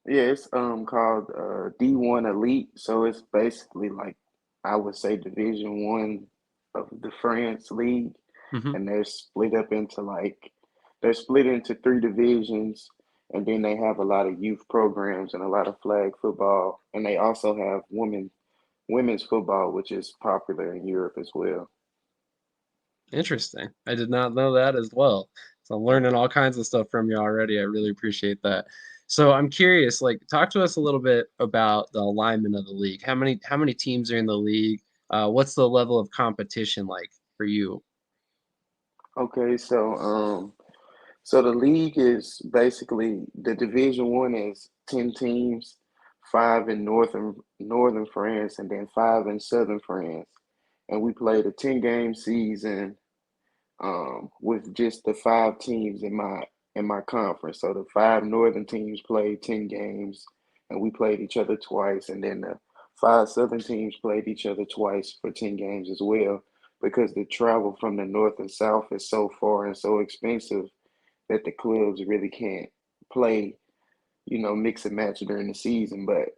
D: Yeah, it's called D1 Elite. So it's basically like I would say Division One of the France League,
A: Mm-hmm.
D: and they're split into three divisions, and then they have a lot of youth programs and a lot of flag football, and they also have women's football, which is popular in Europe as well.
A: Interesting. I did not know that as well. So I'm learning all kinds of stuff from you already. I really appreciate that. So I'm curious, like, talk to us a little bit about the alignment of the league. How many teams are in the league? What's the level of competition like for you?
D: Okay, so the league is basically the Division One is 10 teams, five in northern France, and then five in southern France. And we played a 10 game season with just the five teams in my conference. So the five northern teams played 10 games, and we played each other twice, and then the five southern teams played each other twice for 10 games as well. Because the travel from the north and south is so far and so expensive that the clubs really can't play, mix and match during the season. But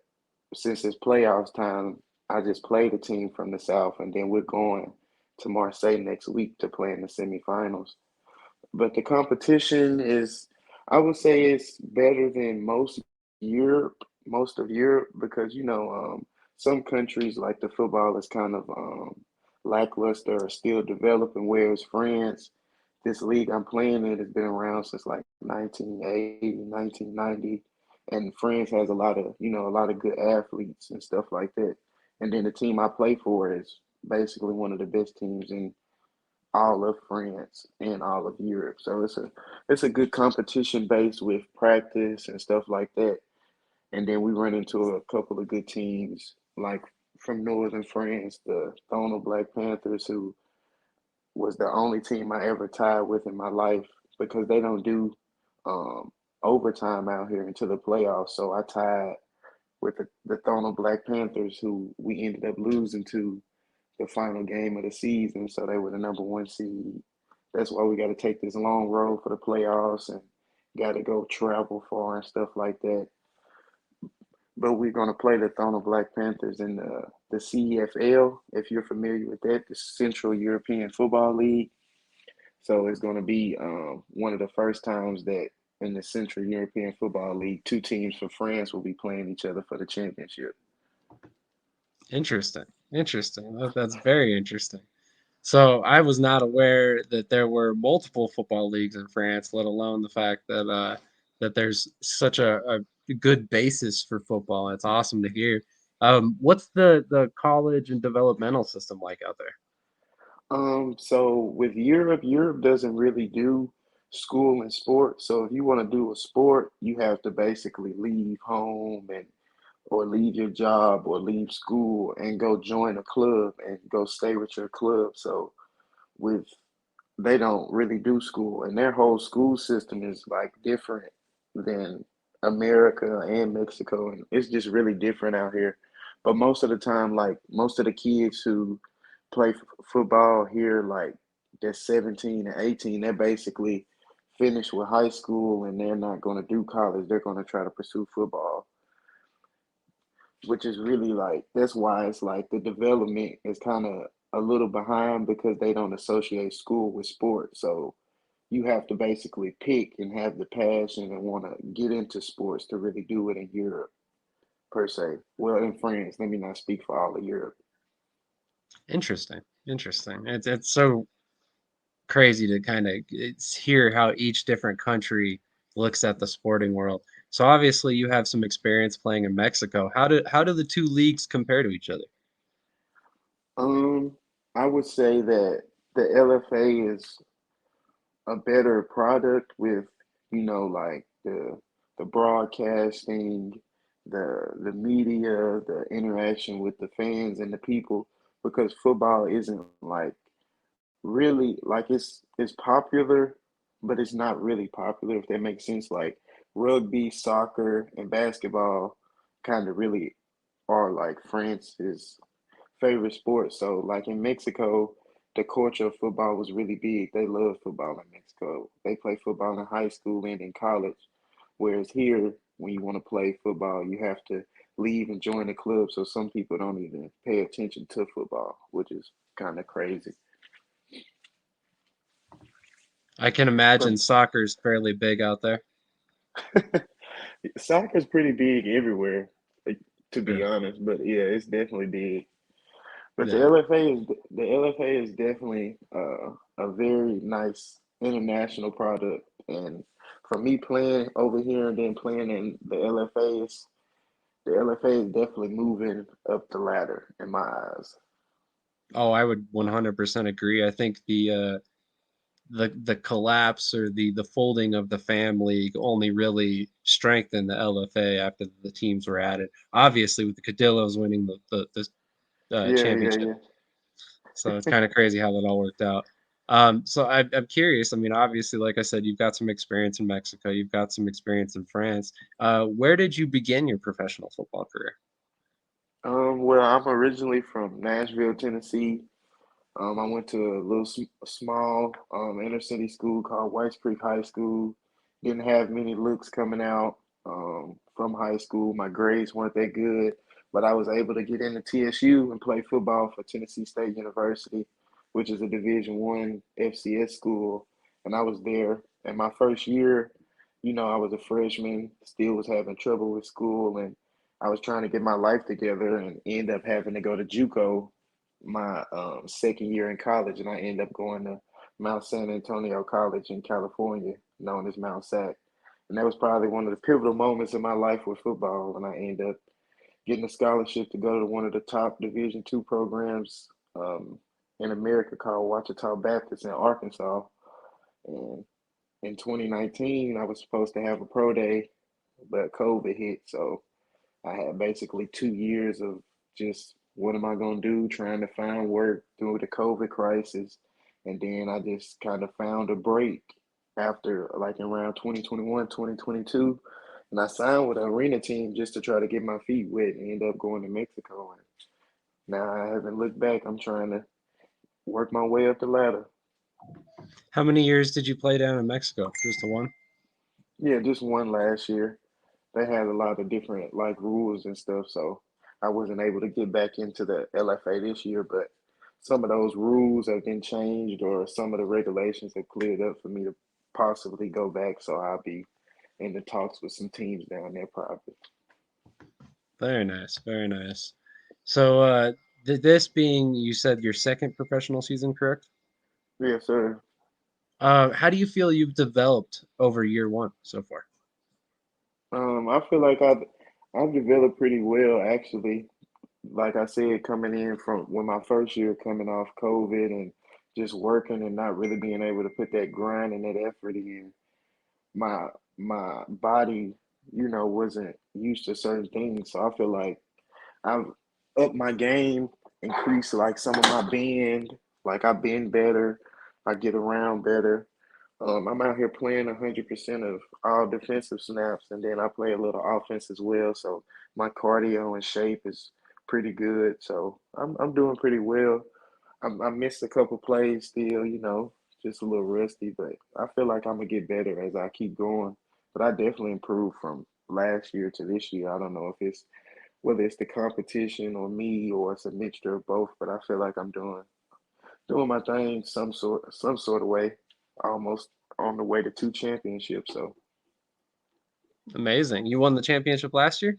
D: since it's playoffs time, I just played a team from the South, and then we're going to Marseille next week to play in the semifinals. But the competition is, I would say, it's better than most Europe, most of Europe, because some countries like the football is kind of lackluster or still developing, whereas France, this league I'm playing in has been around since like 1980, 1990, and France has a lot of good athletes and stuff like that. And then the team I play for is basically one of the best teams in all of France and all of Europe. So it's a good competition base with practice and stuff like that. And then we run into a couple of good teams like from northern France, the Thonal Black Panthers, who was the only team I ever tied with in my life because they don't do um, overtime out here into the playoffs. So I tied with the Thonal Black Panthers, who we ended up losing to the final game of the season. So they were the number one seed. That's why we got to take this long road for the playoffs and got to go travel far and stuff like that. But we're going to play the Thorn Black Panthers in the CEFL, if you're familiar with that, the Central European Football League. So it's going to be one of the first times that in the Central European Football League, two teams from France will be playing each other for the championship.
A: Interesting. Interesting. That's very interesting. So I was not aware that there were multiple football leagues in France, let alone the fact that there's such a good basis for football. It's awesome to hear. What's the college and developmental system like out there?
D: So with Europe, Europe doesn't really do school and sports. So if you want to do a sport, you have to basically leave home and or leave your job or leave school and go join a club and go stay with your club. So with they don't really do school and their whole school system is like different than America and Mexico, and it's just really different out here. But most of the time, like most of the kids who play football here, like they're 17 and 18, they're basically finished with high school and they're not going to do college. They're going to try to pursue football, which is really like that's why it's like the development is kind of a little behind because they don't associate school with sports. So you have to basically pick and have the passion and want to get into sports to really do it in Europe per se. Well, in France, let me not speak for all of Europe.
A: Interesting. Interesting. It's so crazy to kind of hear how each different country looks at the sporting world. So obviously you have some experience playing in Mexico. How do the two leagues compare to each other?
D: Um, I would say that the LFA is a better product with, like the broadcasting, the media, the interaction with the fans and the people, because football isn't like really like it's popular, but it's not really popular if that makes sense. Like rugby, soccer, and basketball kind of really are like France's favorite sport. So like in Mexico, the culture of football was really big. They love football in Mexico. They play football in high school and in college. Whereas here, when you want to play football, you have to leave and join the club. So some people don't even pay attention to football, which is kind of crazy.
A: I can
D: But
A: imagine soccer's fairly big out there.
D: soccer's pretty big everywhere, like, to be
A: Yeah.
D: honest. But yeah, it's definitely big. But
A: Yeah.
D: The LFA is definitely a very nice international product, and for me playing over here and then playing in the LFA is definitely moving up the ladder in my eyes.
A: Oh, I would 100% agree. I think the collapse or the folding of the Fam League only really strengthened the LFA after the teams were added. Obviously, with the Cadillos winning the
D: Yeah, yeah,
A: championship,
D: yeah.
A: so it's kind of crazy how that all worked out. So I'm curious. I mean, obviously, like I said, you've got some experience in Mexico, you've got some experience in France. Where did you begin your professional football career?
D: Well, I'm originally from Nashville, Tennessee. I went to a little small inner city school called Whites Creek High School. Didn't have many looks coming out from high school. My grades weren't that good, but I was able to get into TSU and play football for Tennessee State University, which is a Division I FCS school. And I was there. And my first year, I was a freshman, still was having trouble with school, and I was trying to get my life together and end up having to go to JUCO my second year in college, and I ended up going to Mount San Antonio College in California, known as Mount Sac. And that was probably one of the pivotal moments in my life with football. And I ended up getting a scholarship to go to one of the top Division II programs in America called Ouachita Baptist in Arkansas. And in 2019, I was supposed to have a pro day, but COVID hit. So I had basically 2 years of just what am I going to do, trying to find work through the COVID crisis. And then I just kind of found a break after like around 2021, 2022. And I signed with an arena team just to try to get my feet wet and end up going to Mexico. And now I haven't looked back. I'm trying to work my way up the ladder.
A: How many years did you play down in Mexico? Just the one?
D: Yeah, just one last year. They had a lot of different like rules and stuff, so I wasn't able to get back into the LFA this year. But some of those rules have been changed, or some of the regulations have cleared up for me to possibly go back. So I'll be in the talks with some teams down there probably.
A: Very nice, very nice. So, this being, you said your second professional season, correct?
D: Yes, sir.
A: How do you feel you've developed over year one so far?
D: I feel like I've developed pretty well actually. Like I said, coming in from when my first year coming off COVID and just working and not really being able to put that grind and that effort in, my my body, wasn't used to certain things. So I feel like I've upped my game, increased like some of my bend, like I bend better, I get around better. I'm out here playing 100% of all defensive snaps, and then I play a little offense as well. So my cardio and shape is pretty good. So I'm doing pretty well. I missed a couple plays still, just a little rusty, but I feel like I'm gonna get better as I keep going. But I definitely improved from last year to this year. I don't know if it's whether it's the competition or me or it's a mixture of both, but I feel like I'm doing my thing some sort of way, almost on the way to two championships. So
A: Amazing. You won the championship last year?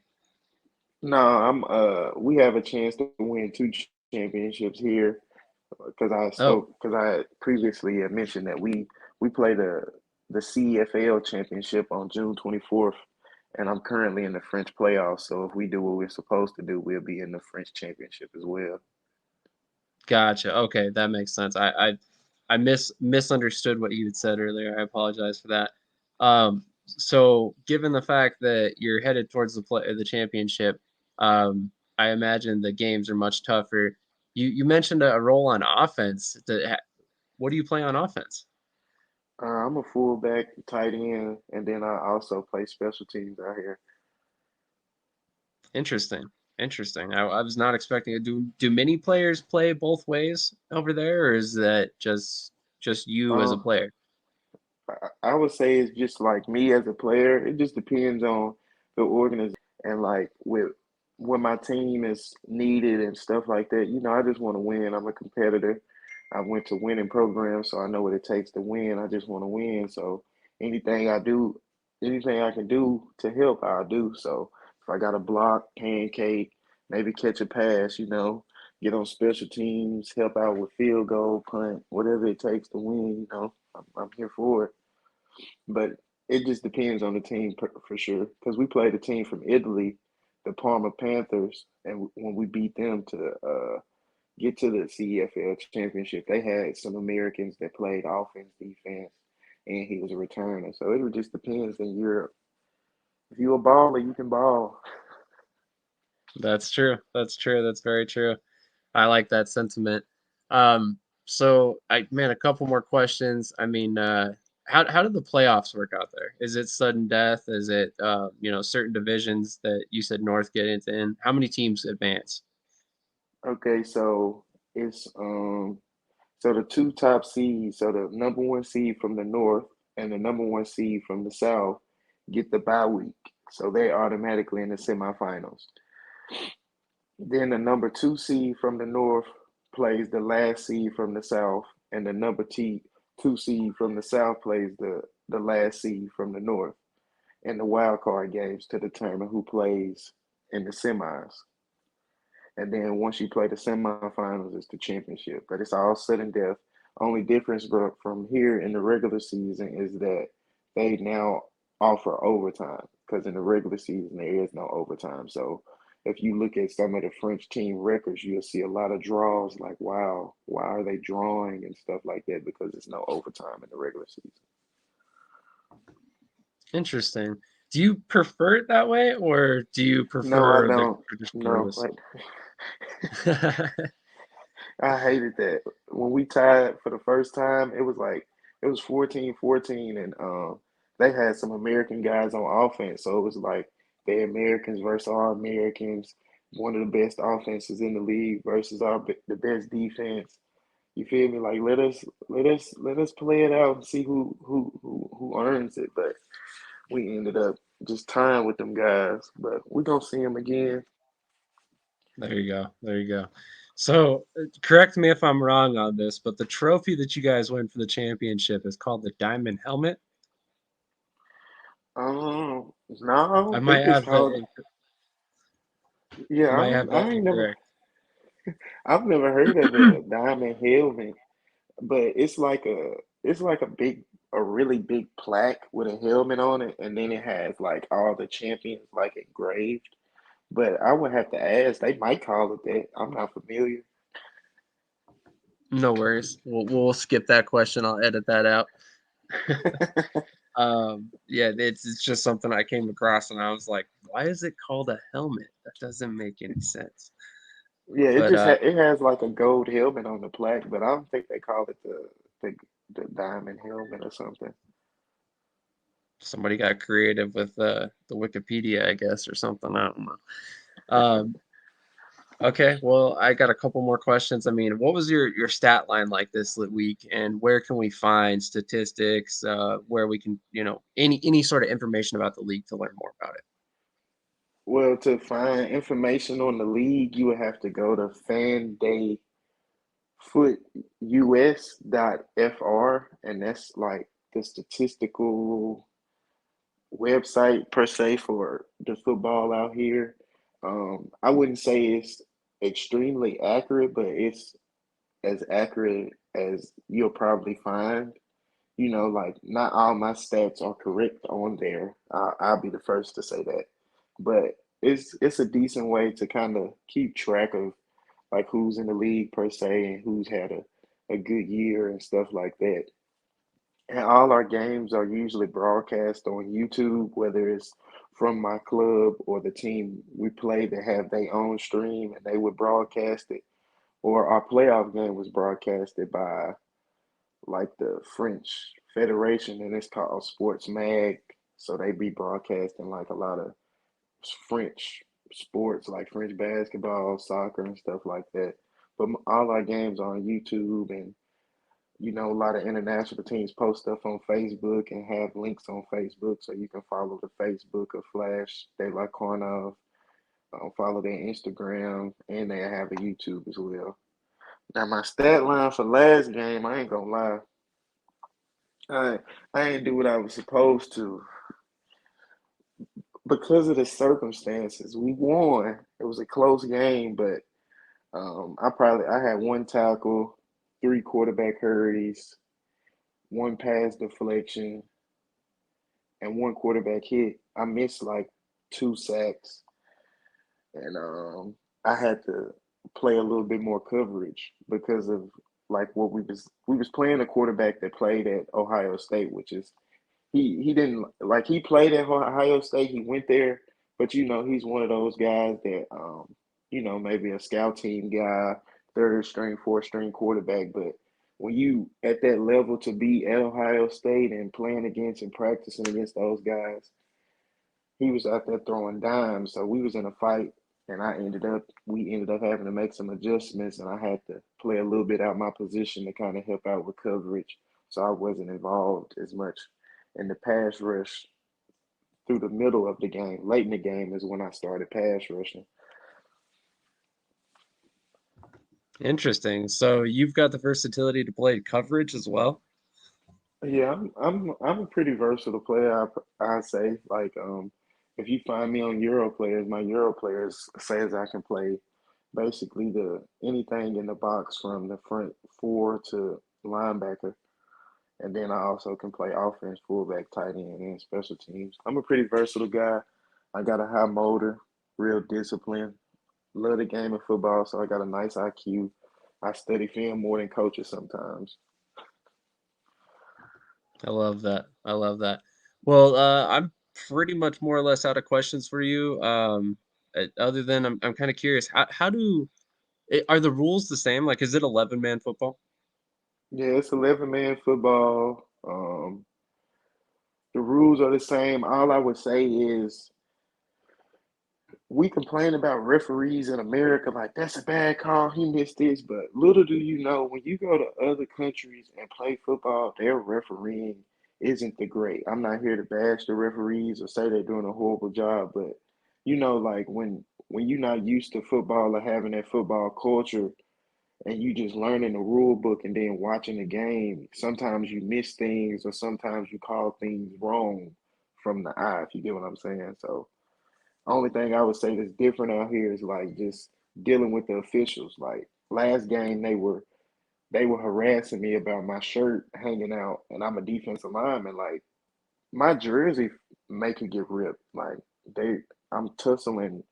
D: no, I'm we have a chance to win two championships here
A: Oh,
D: because I had previously had mentioned that we play the CFL championship on June 24th, and I'm currently in the French playoffs. So if we do what we're supposed to do, we'll be in the French championship as well.
A: gotcha. Okay, that makes sense. I misunderstood what you had said earlier. I apologize for that. So given the fact that you're headed towards the championship, I imagine the games are much tougher. You mentioned a role on offense. What do you play on offense?
D: I'm a fullback, tight end, and then I also play special teams out here.
A: Interesting. Interesting. I was not expecting it. Do many players play both ways over there, or is that just you as a
D: Um,
A: player?
D: I would say it's just like me as a player. It just depends on the organization and like with when my team is needed and stuff like that. I just want to win. I'm a competitor. I went to winning programs, so I know what it takes to win. I just want to win. So anything I do, anything I can do to help, I'll do. So if I got to block, pancake, maybe catch a pass, get on special teams, help out with field goal, punt, whatever it takes to win, I'm here for it. But it just depends on the team for sure. Because we played a team from Italy, the Parma Panthers, and when we beat them to get to the CEFL championship, they had some Americans that played offense, defense, and he was a returner. So it just depends in Europe. If you a baller, you can ball.
A: That's true. That's true. That's very true. I like that sentiment. So man, a couple more questions. I mean, how did the playoffs work out there? Is it sudden death? Is it certain divisions that you said North get into in? How many teams advance?
D: Okay, so it's so the two top seeds, so the number one seed from the north and the number one seed from the south get the bye week. So they automatically in the semifinals. Then the number two seed from the north plays the last seed from the south, and the number two seed from the south plays the last seed from the north. and the wild card games to determine who plays in the semis. And then once you play the semifinals, it's the championship. But it's all sudden death. Only difference from here in the regular season is that they now offer overtime because in the regular season there is no overtime. So if you look at some of the French team records, you'll see a lot of draws. Like, wow, why are they drawing and stuff like that? Because there's no overtime in the regular season.
A: Interesting. Do you prefer it that way, or do you
D: No, I
A: prefer the
D: don't.
A: traditional
D: No,
A: rules?
D: like I hated that. When we tied for the first time, it was like it was 14-14, and they had some American guys on offense. So it was like the Americans versus our Americans, one of the best offenses in the league versus the best defense. You feel me? Like let us play it out and see who earns it. But we ended up just tying with them guys. But we're gonna see them again.
A: There you go. There you go. So, correct me if I'm wrong on this, but the trophy that you guys win for the championship is called the Diamond Helmet.
D: No, I
A: I
D: don't
A: might
D: think it's
A: have that.
D: called. Yeah,
A: I might have
D: I
A: that
D: ain't never.
A: incorrect.
D: I've never heard of the diamond helmet, but it's like a really big plaque with a helmet on it, and then it has like all the champions like engraved. But I would have to ask. They might call it that. I'm not familiar.
A: No worries. We'll skip that question. I'll edit that out. Yeah, it's just something I came across, and I was like, why is it called a helmet? That doesn't make any sense.
D: Yeah, it
A: But
D: just it has like a gold helmet on the plaque, but I don't think they call it the the diamond helmet or something.
A: somebody got creative with the Wikipedia, I guess, or something. I don't know. Um, okay, well, I got a couple more questions. I mean, what was your stat line like this week, and where can we find statistics, where we can, any sort of information about the league to learn more about it?
D: Well, to find information on the league, you would have to go to fandayfootus.fr, and that's like the statistical website per se for the football out here. I wouldn't say it's extremely accurate, but it's as accurate as you'll probably find. Like not all my stats are correct on there. I'll be the first to say that, but it's a decent way to kind of keep track of like who's in the league per se and who's had a good year and stuff like that. And all our games are usually broadcast on YouTube, whether it's from my club or the team we play that have their own stream and they would broadcast it, or our playoff game was broadcasted by like the French Federation, and it's called Sports Mag. So they be broadcasting like a lot of French sports, like French basketball, soccer, and stuff like that. But all our games are on YouTube, and a lot of international teams post stuff on Facebook and have links on Facebook, so you can follow the Facebook of Flash De La Cornov, follow their Instagram, and they have a YouTube as well. Now my stat line for last game, I ain't gonna lie. I I ain't do what I was supposed to because of the circumstances. We won. It was a close game, but I had one tackle, three quarterback hurries, one pass deflection, and one quarterback hit. I missed like two sacks, and I had to play a little bit more coverage because of like what we was playing a quarterback that played at Ohio State, which is he didn't like he played at Ohio State. He went there, but he's one of those guys that maybe a scout team guy, third string, fourth string quarterback. But when you at that level to be at Ohio State and playing against and practicing against those guys, he was out there throwing dimes. So we was in a fight, and we ended up having to make some adjustments, and I had to play a little bit out my position to kind of help out with coverage. So I wasn't involved as much in the pass rush through the middle of the game. Late in the game is when I started pass rushing.
A: Interesting. So you've got the versatility to play coverage as well.
D: Yeah, I'm a pretty versatile player. I say like if you find me on Euro players, my Euro players says I can play basically the anything in the box from the front four to linebacker, and then I also can play offense, fullback, tight end, and special teams. I'm a pretty versatile guy. I got a high motor, real discipline. Love the game of football, so I got a nice IQ. I study film more than coaches sometimes.
A: I love that. I love that. Well, I'm pretty much more or less out of questions for you. Other than I'm kind of curious, how do are the rules the same? Like, is it 11-man football?
D: Yeah, it's 11-man football. The rules are the same. All I would say is we complain about referees in America like that's a bad call, he missed this, but little do you know when you go to other countries and play football, their refereeing isn't the great. I'm not here to bash the referees or say they're doing a horrible job, but like when you're not used to football or having that football culture and you just learning the rule book and then watching the game, sometimes you miss things or sometimes you call things wrong from the eye, if you get what I'm saying. So only thing I would say that's different out here is like just dealing with the officials. Like last game, they were harassing me about my shirt hanging out, and I'm a defensive lineman. Like my jersey make it get ripped. Like I'm tussling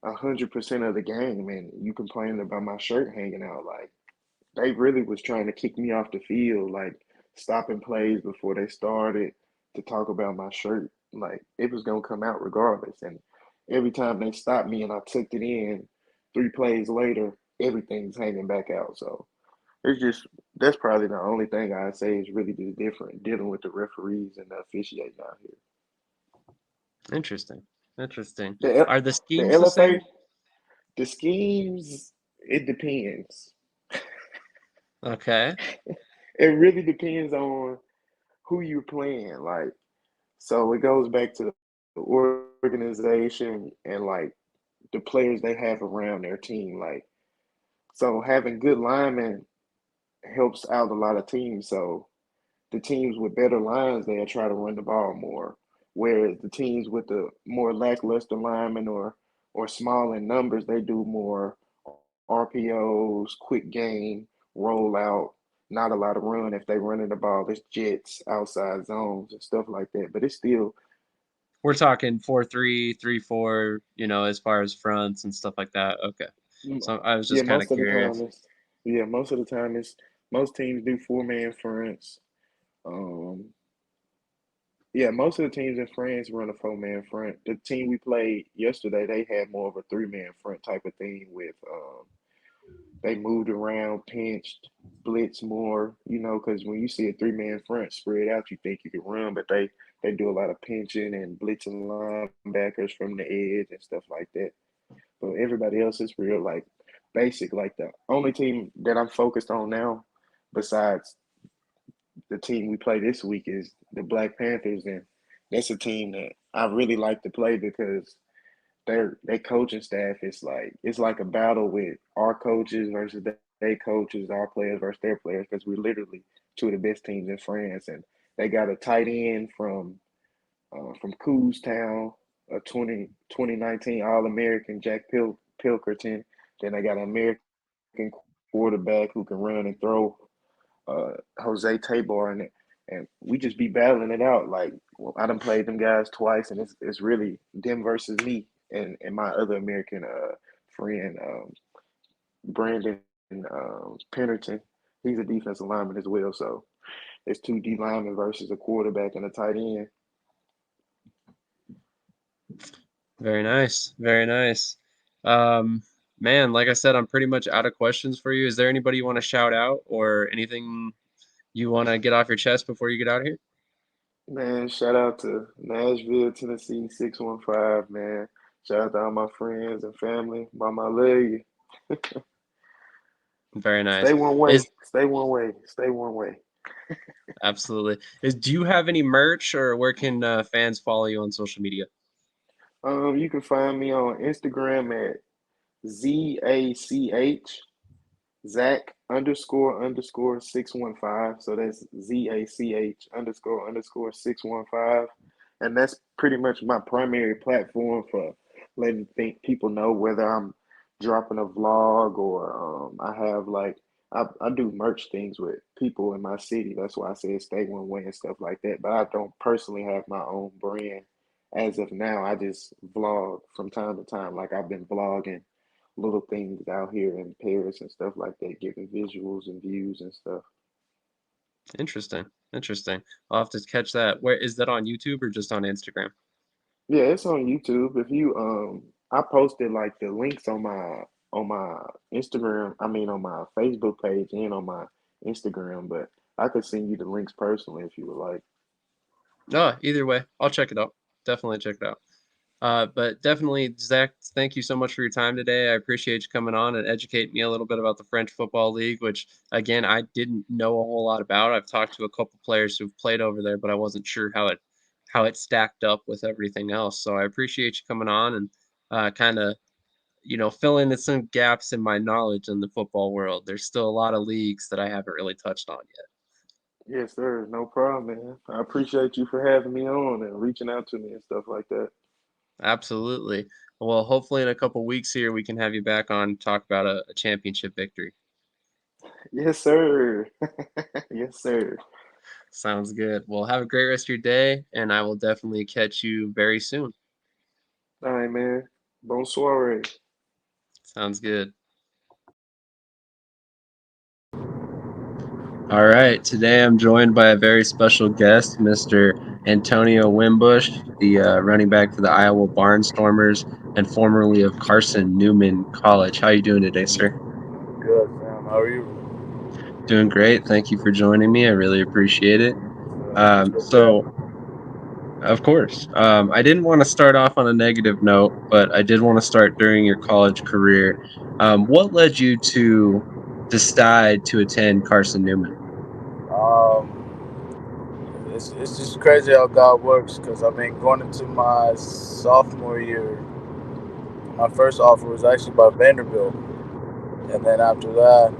D: 100% of the game, and you complaining about my shirt hanging out. Like they really was trying to kick me off the field, like stopping plays before they started to talk about my shirt. Like it was gonna come out regardless. And every time they stopped me and I tucked it in, 3 plays later, everything's hanging back out. So it's just that's probably the only thing I'd say is really the different dealing with the referees and the officiating out here.
A: Interesting. Interesting.
D: The L-
A: Are the
D: the
A: schemes the
D: LFA,
A: same?
D: the schemes, it depends.
A: Okay.
D: It really depends on who you're playing. Like so it goes back to the organization and like the players they have around their team. Like so having good linemen helps out a lot of teams. So the teams with better lines they'll try to run the ball more. Whereas the teams with the more lackluster linemen or small in numbers, they do more RPOs, quick game, rollout, not a lot of run. If they running the ball, it's jets, outside zones, and stuff like that. But it's still
A: We're talking 4-3, 3-4, as far as fronts and stuff like that. Okay.
D: Mm,
A: So I was
D: yeah,
A: just kind of
D: most of the time
A: curious.
D: it's yeah, most of the time it's most teams do 4-man fronts. Um, yeah, most of the teams in France run a 4-man front. The team we played yesterday, they had more of a 3-man front type of thing with they moved around, pinched, blitz more, because when you see a 3-man front spread out, you think you can run, but they do a lot of pinching and blitzing linebackers from the edge and stuff like that. But everybody else is real like basic. Like the only team that I'm focused on now, besides the team we play this week, is the Black Panthers, and that's a team that I really like to play because their coaching staff is like it's like a battle with our coaches versus their coaches, our players versus their players because we're literally two of the best teams in France, and they got a tight end from Coogstown, a 2019 All American Jack Pilkerton. Then they got an American quarterback who can run and throw, Jose Tabor, and we just be battling it out. Like well, I done played them guys twice, and it's really them versus me and my other American friend Brandon Pennerton. He's a defensive lineman as well, so it's two D linemen versus a quarterback and a tight end.
A: Very nice. Very nice. Um, Man, like I said, I'm pretty much out of questions for you. Is there anybody you want to shout out or anything you want to get off your chest before you get out of here?
D: Man, shout out to Nashville, Tennessee, 615, man. Shout out to all my friends and family. Mama, I love you.
A: Very nice.
D: Stay one way.
A: Is
D: Stay one way. Stay one way.
A: Absolutely. Do you have any merch or where can fans follow you on social media?
D: You can find me on Instagram at ZACH. Zach underscore 615. So that's ZACH underscore 615. And that's pretty much my primary platform for letting people know whether I'm dropping a vlog or I have like, I do merch things with people in my city. That's why I said stay one way and stuff like that. But I don't personally have my own brand as of now. I just vlog from time to time. Like I've been vlogging little things out here in Paris and stuff like that, giving visuals and views and stuff.
A: Interesting. Interesting. I'll have to catch that. Where is that on YouTube or just on Instagram?
D: Yeah, it's on YouTube. If you I posted like the links on my Instagram, I mean on my Facebook page and on my Instagram, but I could send you the links personally if you would like.
A: No, either way, I'll check it out. Definitely check it out. But definitely, Zach, thank you so much for your time today. I appreciate you coming on and educating me a little bit about the French Football League, which again I didn't know a whole lot about. I've talked to a couple players who've played over there, but I wasn't sure how it stacked up with everything else. So I appreciate you coming on and kind of filling in some gaps in my knowledge in the football world. There's still a lot of leagues that I haven't really touched on yet.
D: Yes, sir. No problem, man. I appreciate you for having me on and reaching out to me and stuff like that.
A: Absolutely. Well, hopefully in a couple weeks here we can have you back on talk about a championship victory.
D: Yes, sir. Yes, sir.
A: Sounds good. Well, have a great rest of your day, and I will definitely catch you very soon.
D: All right, man. Bonsoir.
A: Sounds good. All right. Today I'm joined by a very special guest, Mr. Antonio Wimbush, the running back for the Iowa Barnstormers and formerly of Carson Newman College. How you doing today, sir?
E: Good, Sam. How are you?
A: Doing great. Thank you for joining me. I really appreciate it.
E: Appreciate
A: So,
E: that.
A: of course, I didn't want to start off on a negative note, but I did want to start during your college career. What led you to decide to attend Carson Newman?
E: It's just crazy how God works because I've been going into my sophomore year. My first offer was actually by Vanderbilt, and then after that,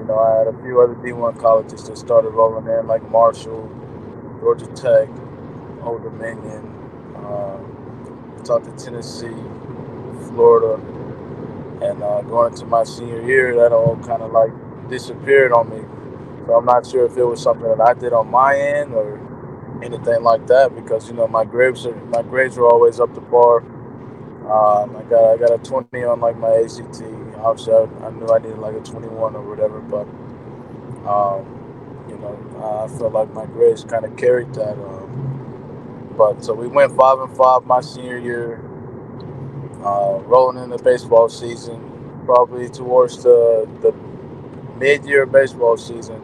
E: I had a few other D1 colleges that started rolling in, like Marshall, Georgia Tech, Old Dominion, talked to Tennessee, Florida, and going into my senior year, that all kind of like disappeared on me. So I'm not sure if it was something that I did on my end or anything like that because my grades were always up to par. I got a 20 on like my ACT. Obviously, I knew I needed like a 21 or whatever, but I felt like my grades kind of carried that. But so we went 5-5 my senior year, rolling into baseball season. Probably towards the mid-year baseball season,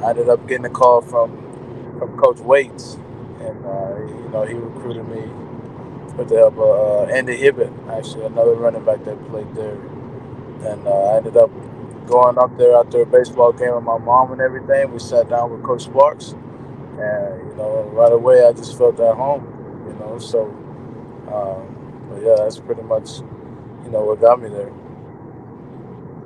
E: I ended up getting a call from Coach Waits, and he recruited me with the help of Andy Hibbett, actually another running back that played there, and I ended up going up there after a baseball game with my mom and everything. We sat down with Coach Sparks, and right away I just felt at home, So, but yeah, that's pretty much what got me there.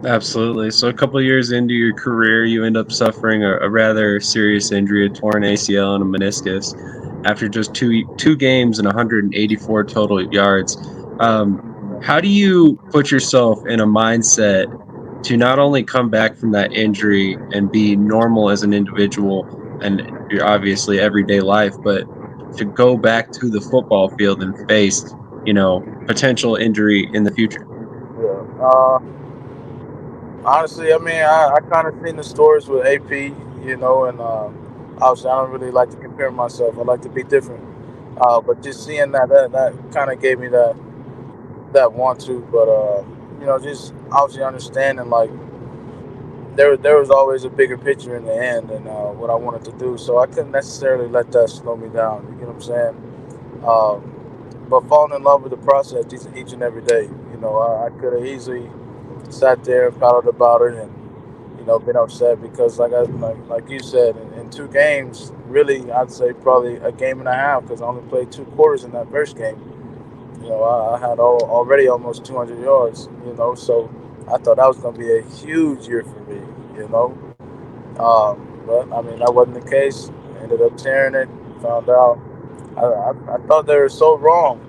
A: Absolutely. So, a couple of years into your career, you end up suffering a rather serious injury, a torn ACL and a meniscus, after just two games and 184 total yards. How do you put yourself in a mindset to not only come back from that injury and be normal as an individual and your obviously everyday life, but to go back to the football field and face, potential injury in the future?
E: Yeah. Honestly, I mean, I kind of seen the stories with AP, and obviously I don't really like to compare myself. I like to be different. But just seeing that kind of gave me that want to. But just obviously understanding like there was always a bigger picture in the end and what I wanted to do. So I couldn't necessarily let that slow me down. You get what I'm saying? But falling in love with the process each and every day. I could have easily sat there and pouted about it and been upset because like you said in two games, really I'd say probably a game and a half because I only played two quarters in that first game. I had already almost 200 yards. So I thought that was going to be a huge year for me, you know. But I mean, that wasn't the case. Ended up tearing it. Found out. I thought they were so wrong,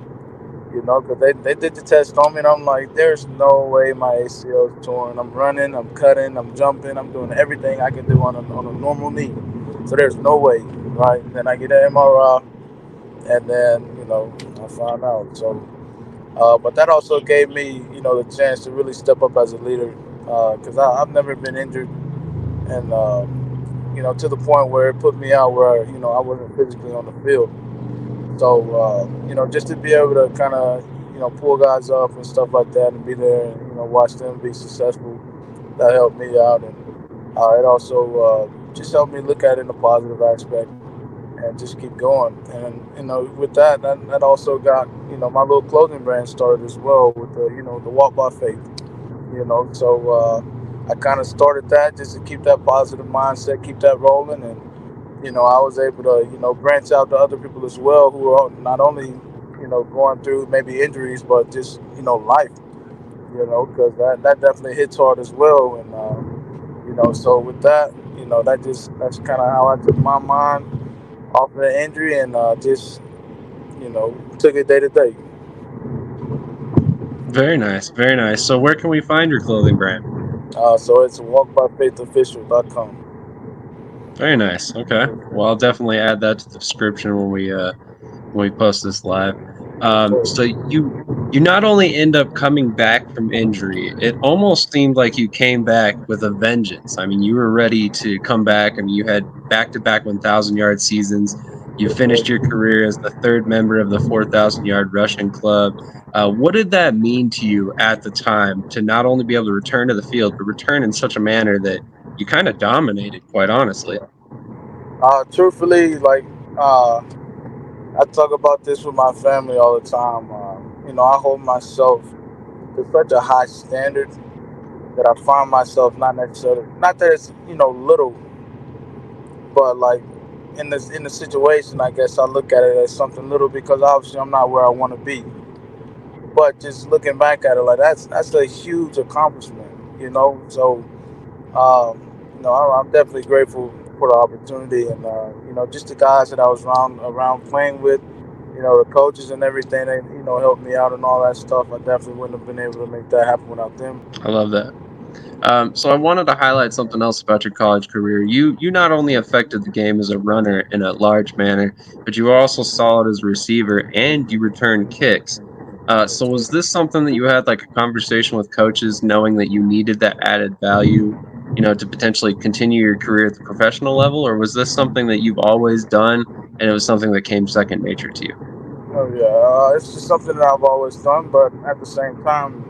E: you know, because they did the test on me, and I'm like, there's no way my ACL is torn. I'm running, I'm cutting, I'm jumping, I'm doing everything I can do on a normal knee. So there's no way, right? And then I get an MRI, and then, you know, I found out. So, but that also gave me, you know, the chance to really step up as a leader, because I've never been injured, and you know, to the point where it put me out where, you know, I wasn't physically on the field. So, you know, just to be able to kind of, you know, pull guys up and stuff like that, and be there and, you know, watch them be successful, that helped me out. And it also just helped me look at it in a positive aspect and just keep going. And, you know, with that also got, you know, my little clothing brand started as well with the, you know, the Walk by Faith, you know. So I kind of started that just to keep that positive mindset, keep that rolling. And, you know, I was able to, you know, branch out to other people as well who are not only, you know, going through maybe injuries, but just, you know, life, you know, because that definitely hits hard as well. And, you know, so with that, you know, that's kind of how I took my mind off of the injury, and just, you know, took it day to day.
A: Very nice, very nice. So where can we find your clothing brand?
E: So it's walkbyfaithofficial.com.
A: Very nice. Okay. Well, I'll definitely add that to the description when we post this live. So you not only end up coming back from injury, it almost seemed like you came back with a vengeance. I mean, you were ready to come back. I mean, you had back-to-back 1,000-yard seasons. You
E: Yes,
A: finished your
E: sir.
A: career as the third member of the 4,000-yard rushing club. What did that mean to you at the time to not only be able to return to the field, but return in such a manner that you kind of dominated, quite honestly?
E: Truthfully, like, uh, I talk about this with my family all the time. You know, I hold myself to such a high standard that I find myself not necessarily, not that it's, you know, little, but like in the situation, I guess I look at it as something little because obviously I'm not where I want to be. But just looking back at it, like that's a huge accomplishment, you know. So, you know, I'm definitely grateful for the opportunity, and you know, just the guys that I was around playing with, you know, the coaches and everything. They, you know, helped me out and all that stuff. I definitely wouldn't have been able to make that happen without them.
A: I love that. So I wanted to highlight something else about your college career. You not only affected the game as a runner in a large manner, but you were also solid as a receiver and you returned kicks. So was this something that you had like a conversation with coaches, knowing that you needed that added value, to potentially continue your career at the professional level, or was this something that you've always done and it was something that came second nature to you?
E: Oh yeah, it's just something that I've always done, but at the same time,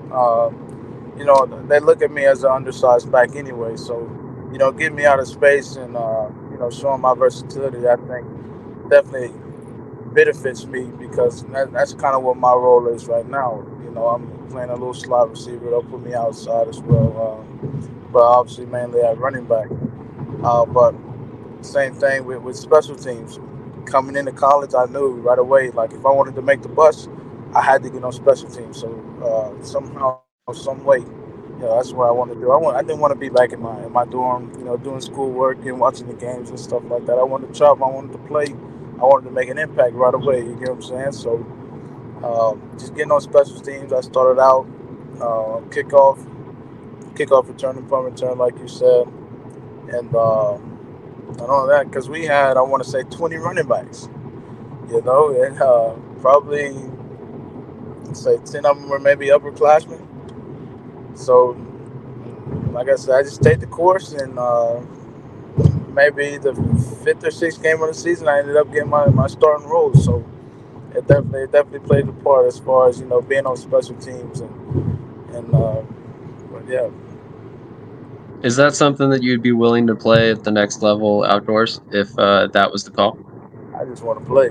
E: you know, they look at me as an undersized back anyway. So, you know, getting me out of space and you know, showing my versatility, I think definitely benefits me because that's kind of what my role is right now. You know, I'm playing a little slot receiver. They'll put me outside as well, but obviously mainly at running back. But same thing with special teams. Coming into college, I knew right away, like if I wanted to make the bus, I had to get on special teams. So somehow, some way, you know, that's what I wanted to do. I didn't want to be back in my dorm, you know, doing schoolwork and watching the games and stuff like that. I wanted to travel. I wanted to play. I wanted to make an impact right away. You get what I'm saying? So just getting on special teams, I started out kickoff, kickoff return and punt return, like you said, and I know that because we had, I want to say, 20 running backs, you know, and probably say 10 of them were maybe upperclassmen. So, like I said, I just stayed the course, and maybe the fifth or sixth game of the season, I ended up getting my starting role. So it definitely played a part as far as, you know, being on special teams, and but yeah,
A: Is that something that you'd be willing to play at the next level outdoors if that was the call?
E: I just want to play.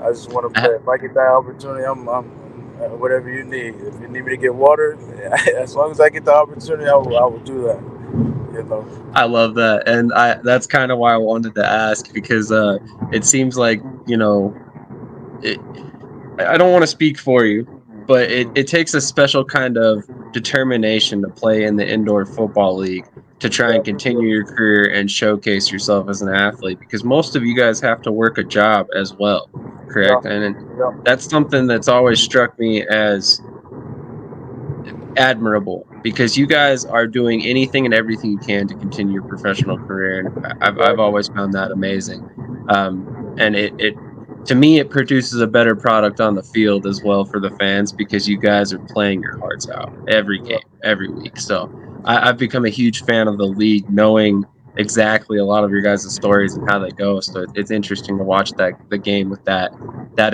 E: I just want to play. If I get that opportunity, I'm whatever you need. If you need me to get water, as long as I get the opportunity, I will do that. You know.
A: I love that, and I that's kind of why I wanted to ask because it seems like it, I don't want to speak for you, but it takes a special kind of determination to play in the indoor football league to try and continue your career and showcase yourself as an athlete? Because most of you guys have to work a job as well,
E: Yeah,
A: correct? And
E: yeah,
A: that's something that's always struck me as admirable because you guys are doing anything and everything you can to continue your professional career, and I've
E: right.
A: always found that amazing. And it to me it produces a better product on the field as well for the fans because you guys are playing your hearts out every
E: Yeah,
A: game, every week. So I've become a huge fan of the league, knowing exactly a lot of your guys' stories and how they go. So it's interesting to watch the game with that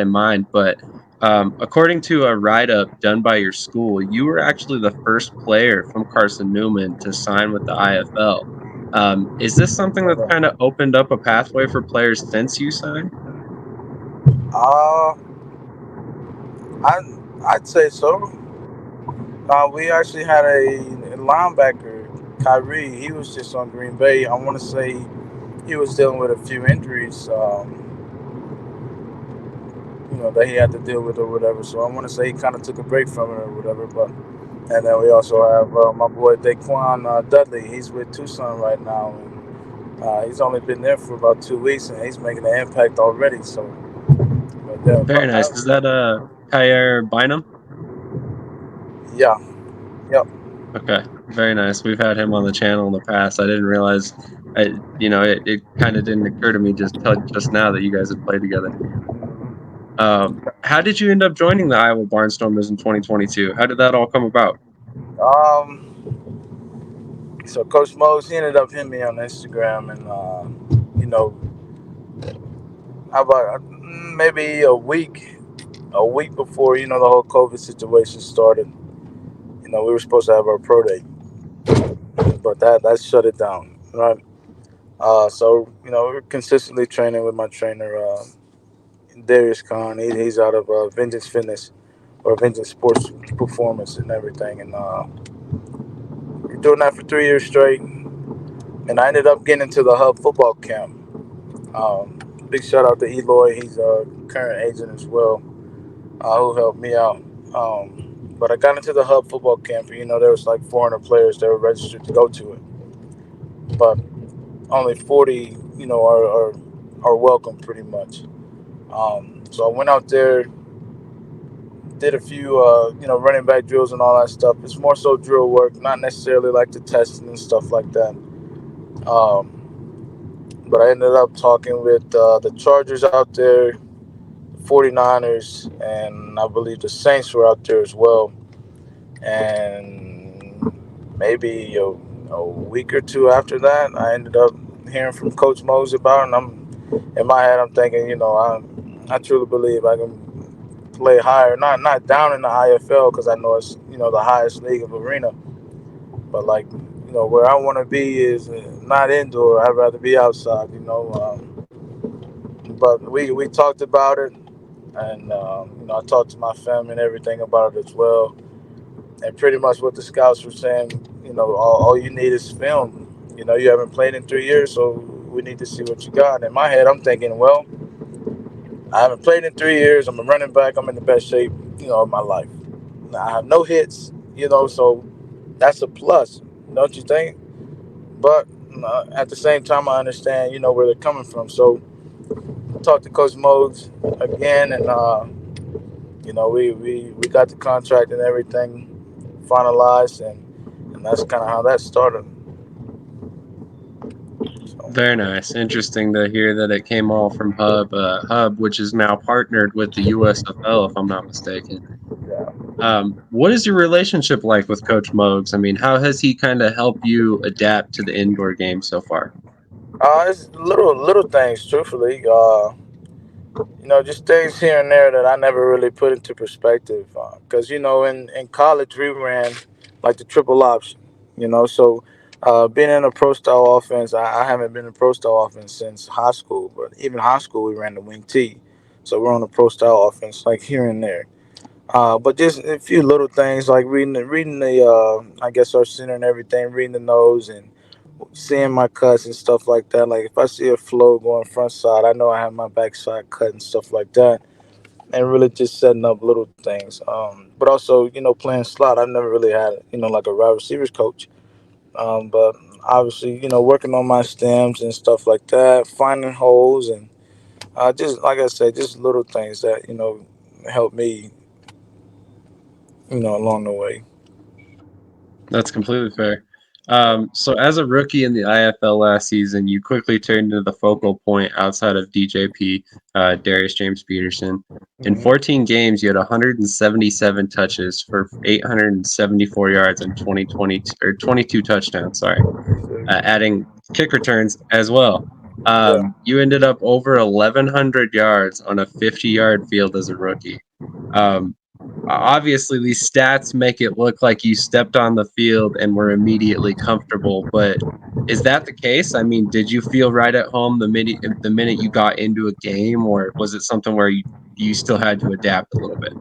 A: in mind. But according to a write up done by your school, you were actually the first player from Carson Newman to sign with the IFL. Is this something that's kind of opened up a pathway for players since you signed?
E: uh, I I'd say so. We actually had a linebacker, Kyrie. He was just on Green Bay. I want to say he was dealing with a few injuries, that he had to deal with or whatever. So I want to say he kind of took a break from it or whatever. But and then we also have my boy Daquan Dudley. He's with Tucson right now, and he's only been there for about 2 weeks, and he's making an impact already. So, but yeah,
A: Very nice. Is that Kyer Bynum?
E: yeah, yep.
A: Okay, very nice. We've had him on the channel in the past. I didn't realize, it kind of didn't occur to me just now that you guys had played together. How did you end up joining the Iowa Barnstormers in 2022? How did that all come about?
E: So Coach Mose, he ended up hitting me on Instagram, and you know, how about maybe a week before the whole COVID situation started. We were supposed to have our pro day, but that shut it down, right? So we're consistently training with my trainer, Darius Khan. He's out of Vengeance Fitness or Vengeance Sports Performance and everything, and we're doing that for 3 years straight. And I ended up getting into the Hub football camp. Big shout out to Eloy. He's a current agent as well, who helped me out. But I got into the Hub football camp. There was like 400 players that were registered to go to it, but only 40, are welcome pretty much. So I went out there, did a few, running back drills and all that stuff. It's more so drill work, not necessarily like the testing and stuff like that. But I ended up talking with the Chargers out there, 49ers, and I believe the Saints were out there as well. And maybe a week or two after that, I ended up hearing from Coach Mose about it. And in my head, I'm thinking, I truly believe I can play higher, not down in the IFL because I know it's the highest league of arena, but like where I want to be is not indoor. I'd rather be outside. But we talked about it, and I talked to my family and everything about it as well. And pretty much what the scouts were saying, all you need is film. You haven't played in 3 years, so we need to see what you got. In my head, I'm thinking, well, I haven't played in 3 years. I'm a running back. I'm in the best shape, of my life. I have no hits, so that's a plus, don't you think? But at the same time, I understand, where they're coming from. So I talked to Coach Modes again, and we got the contract and everything finalized, and that's kind of how that started. So,
A: Very nice. Interesting to hear that it came all from Hub, which is now partnered with the USFL, if I'm not mistaken.
E: yeah.
A: What is your relationship like with Coach Mogs? I mean, how has he kind of helped you adapt to the indoor game so far?
E: It's little things, truthfully. Just things here and there that I never really put into perspective. Because in college we ran like the triple option. So being in a pro style offense, I haven't been in pro style offense since high school. But even high school we ran the wing T, so we're on a pro style offense like here and there. But just a few little things like reading the I guess our center and everything, reading the nose and seeing my cuts and stuff like that. Like if I see a flow going front side, I know I have my backside cut and stuff like that. and really just setting up little things. But also, playing slot. I've never really had, like a wide receivers coach. But obviously, working on my stems and stuff like that, finding holes, and just like I said, just little things that help me, along the way.
A: That's completely fair. So as a rookie in the IFL last season, you quickly turned into the focal point outside of DJP, Darius James Peterson. In
E: Hmm.
A: 14 games, you had 177 touches for 874 yards and 2020 or 22 touchdowns. Sorry, adding kick returns as well.
E: Yeah.
A: You ended up over 1,100 yards on a 50-yard field as a rookie. Um, Obviously, these stats make it look like you stepped on the field and were immediately comfortable, but is that the case? I mean, did you feel right at home the minute you got into a game, or was it something where you still had to adapt a little bit?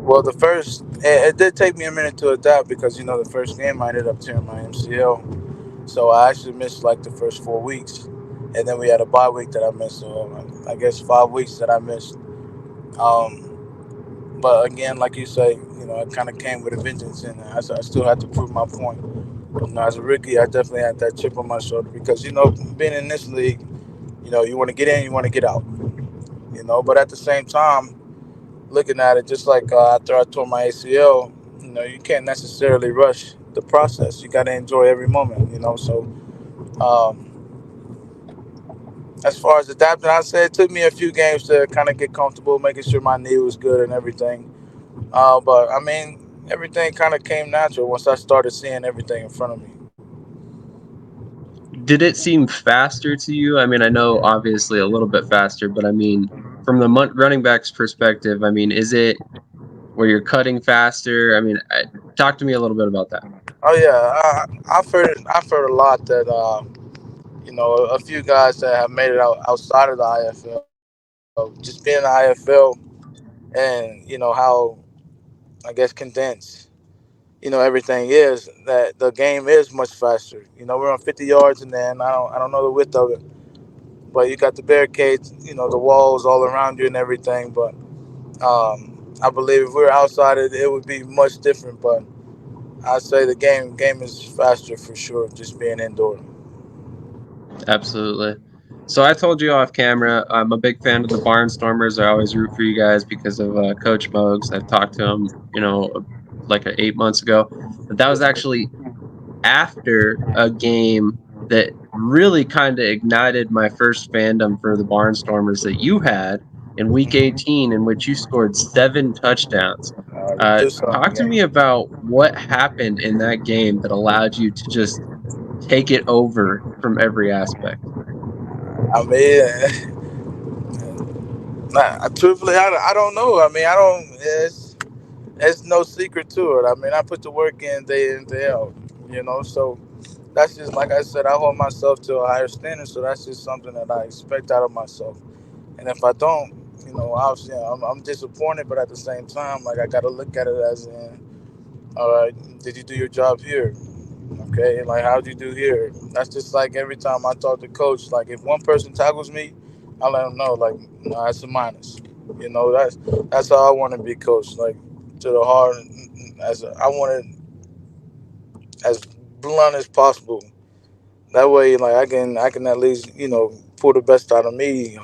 E: Well, it did take me a minute to adapt because the first game I ended up tearing my MCL, so I actually missed like the first 4 weeks, and then we had a bye week that I missed. So I guess 5 weeks that I missed. Um, but again, like you say, it kind of came with a vengeance, and I still had to prove my point. As a rookie, I definitely had that chip on my shoulder because being in this league, you want to get in, you want to get out. But at the same time, looking at it, just like after I tore my ACL, you can't necessarily rush the process. You got to enjoy every moment. So um, as far as adapting, I said it took me a few games to kind of get comfortable, making sure my knee was good and everything. But I mean, everything kind of came natural once I started seeing everything in front of me.
A: Did it seem faster to you? I mean, I know obviously a little bit faster, but I mean, from the running back's perspective, I mean, is it where you're cutting faster? I mean, talk to me a little bit about that.
E: Oh yeah, I've heard a lot that a few guys that have made it outside of the IFL, just being in the IFL, and how I guess condensed everything is, that the game is much faster. We're on 50 yards, and then I don't know the width of it, but you got the barricades, the walls all around you and everything. But I believe if we were outside it would be much different. But I'd say the game is faster for sure, just being indoor.
A: Absolutely. So I told you off camera, I'm a big fan of the Barnstormers. I always root for you guys because of Coach Mogs. I've talked to him, like 8 months ago. But that was actually after a game that really kind of ignited my first fandom for the Barnstormers that you had in Week
E: Hmm.
A: 18, in which you scored 7 touchdowns.
E: You do something,
A: Talk to me
E: yeah.
A: about what happened in that game that allowed you to just take it over from every aspect.
E: I mean, truthfully, I don't know. I mean, I don't. It's no secret to it. I mean, I put the work in day in day out. So that's just like I said. I hold myself to a higher standard, so that's just something that I expect out of myself. And if I don't, obviously I'm disappointed. But at the same time, like I got to look at it as in, all right, did you do your job here? Okay, like how'd you do here? That's just like every time I talk to coach. Like if one person tackles me, I let them know. Like no, that's a minus. That's how I want to be coached. Like to the heart, I want it as blunt as possible. That way, like I can at least pull the best out of me.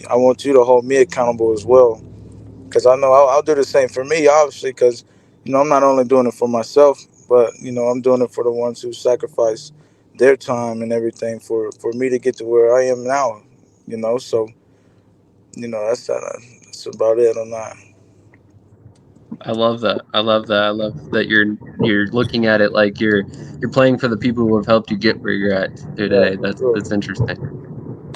E: I want you to hold me accountable as well, because I know I'll do the same for me, obviously, because I'm not only doing it for myself, but I'm doing it for the ones who sacrifice their time and everything for me to get to where I am now. So that's about it on that.
A: I love that. I love that. I love that you're looking at it like you're playing for the people who have helped you get where you're at
E: Yeah,
A: today.
E: for
A: That's
E: sure.
A: interesting.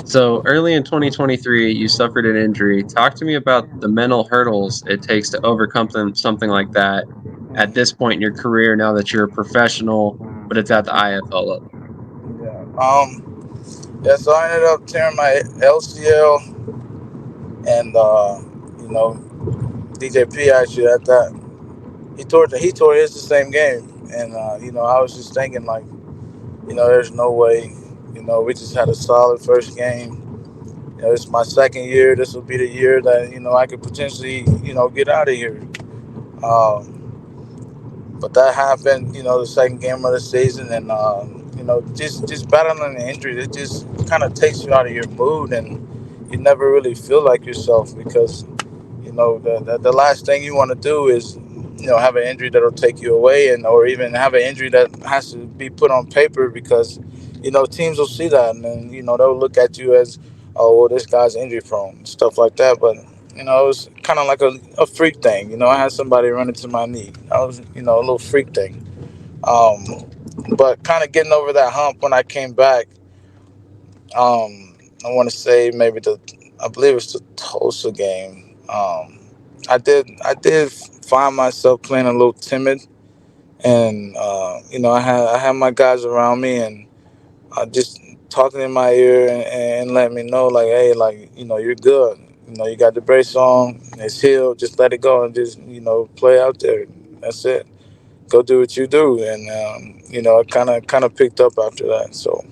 A: So early in 2023, you suffered an injury. Talk to me about the mental hurdles it takes to overcome something like that at this point in your career. Now that you're a professional, but it's at the IFL level.
E: Yeah. Yeah. So I ended up tearing my LCL, and DJP actually at that he tore his the same game, and I was just thinking like, there's no way. We just had a solid first game. It's my second year. This will be the year that I could potentially get out of here. Um, but that happened, the second game of the season, and just battling the injury, it just kind of takes you out of your mood, and you never really feel like yourself because the last thing you want to do is have an injury that'll take you away, and or even have an injury that has to be put on paper because teams will see that, and then they'll look at you as, oh well, this guy's injury prone, stuff like that. But it was kind of like a freak thing. I had somebody run into my knee. That was a little freak thing. um, but kind of getting over that hump when I came back. I want to say maybe I believe it's the Tulsa game. I did find myself playing a little timid, and I had my guys around me, and just talking in my ear, and letting me know like, hey, like you're good. You got the brace on. It's healed. Just let it go and just play out there. That's it. Go do what you do, and it kind of picked up after that. So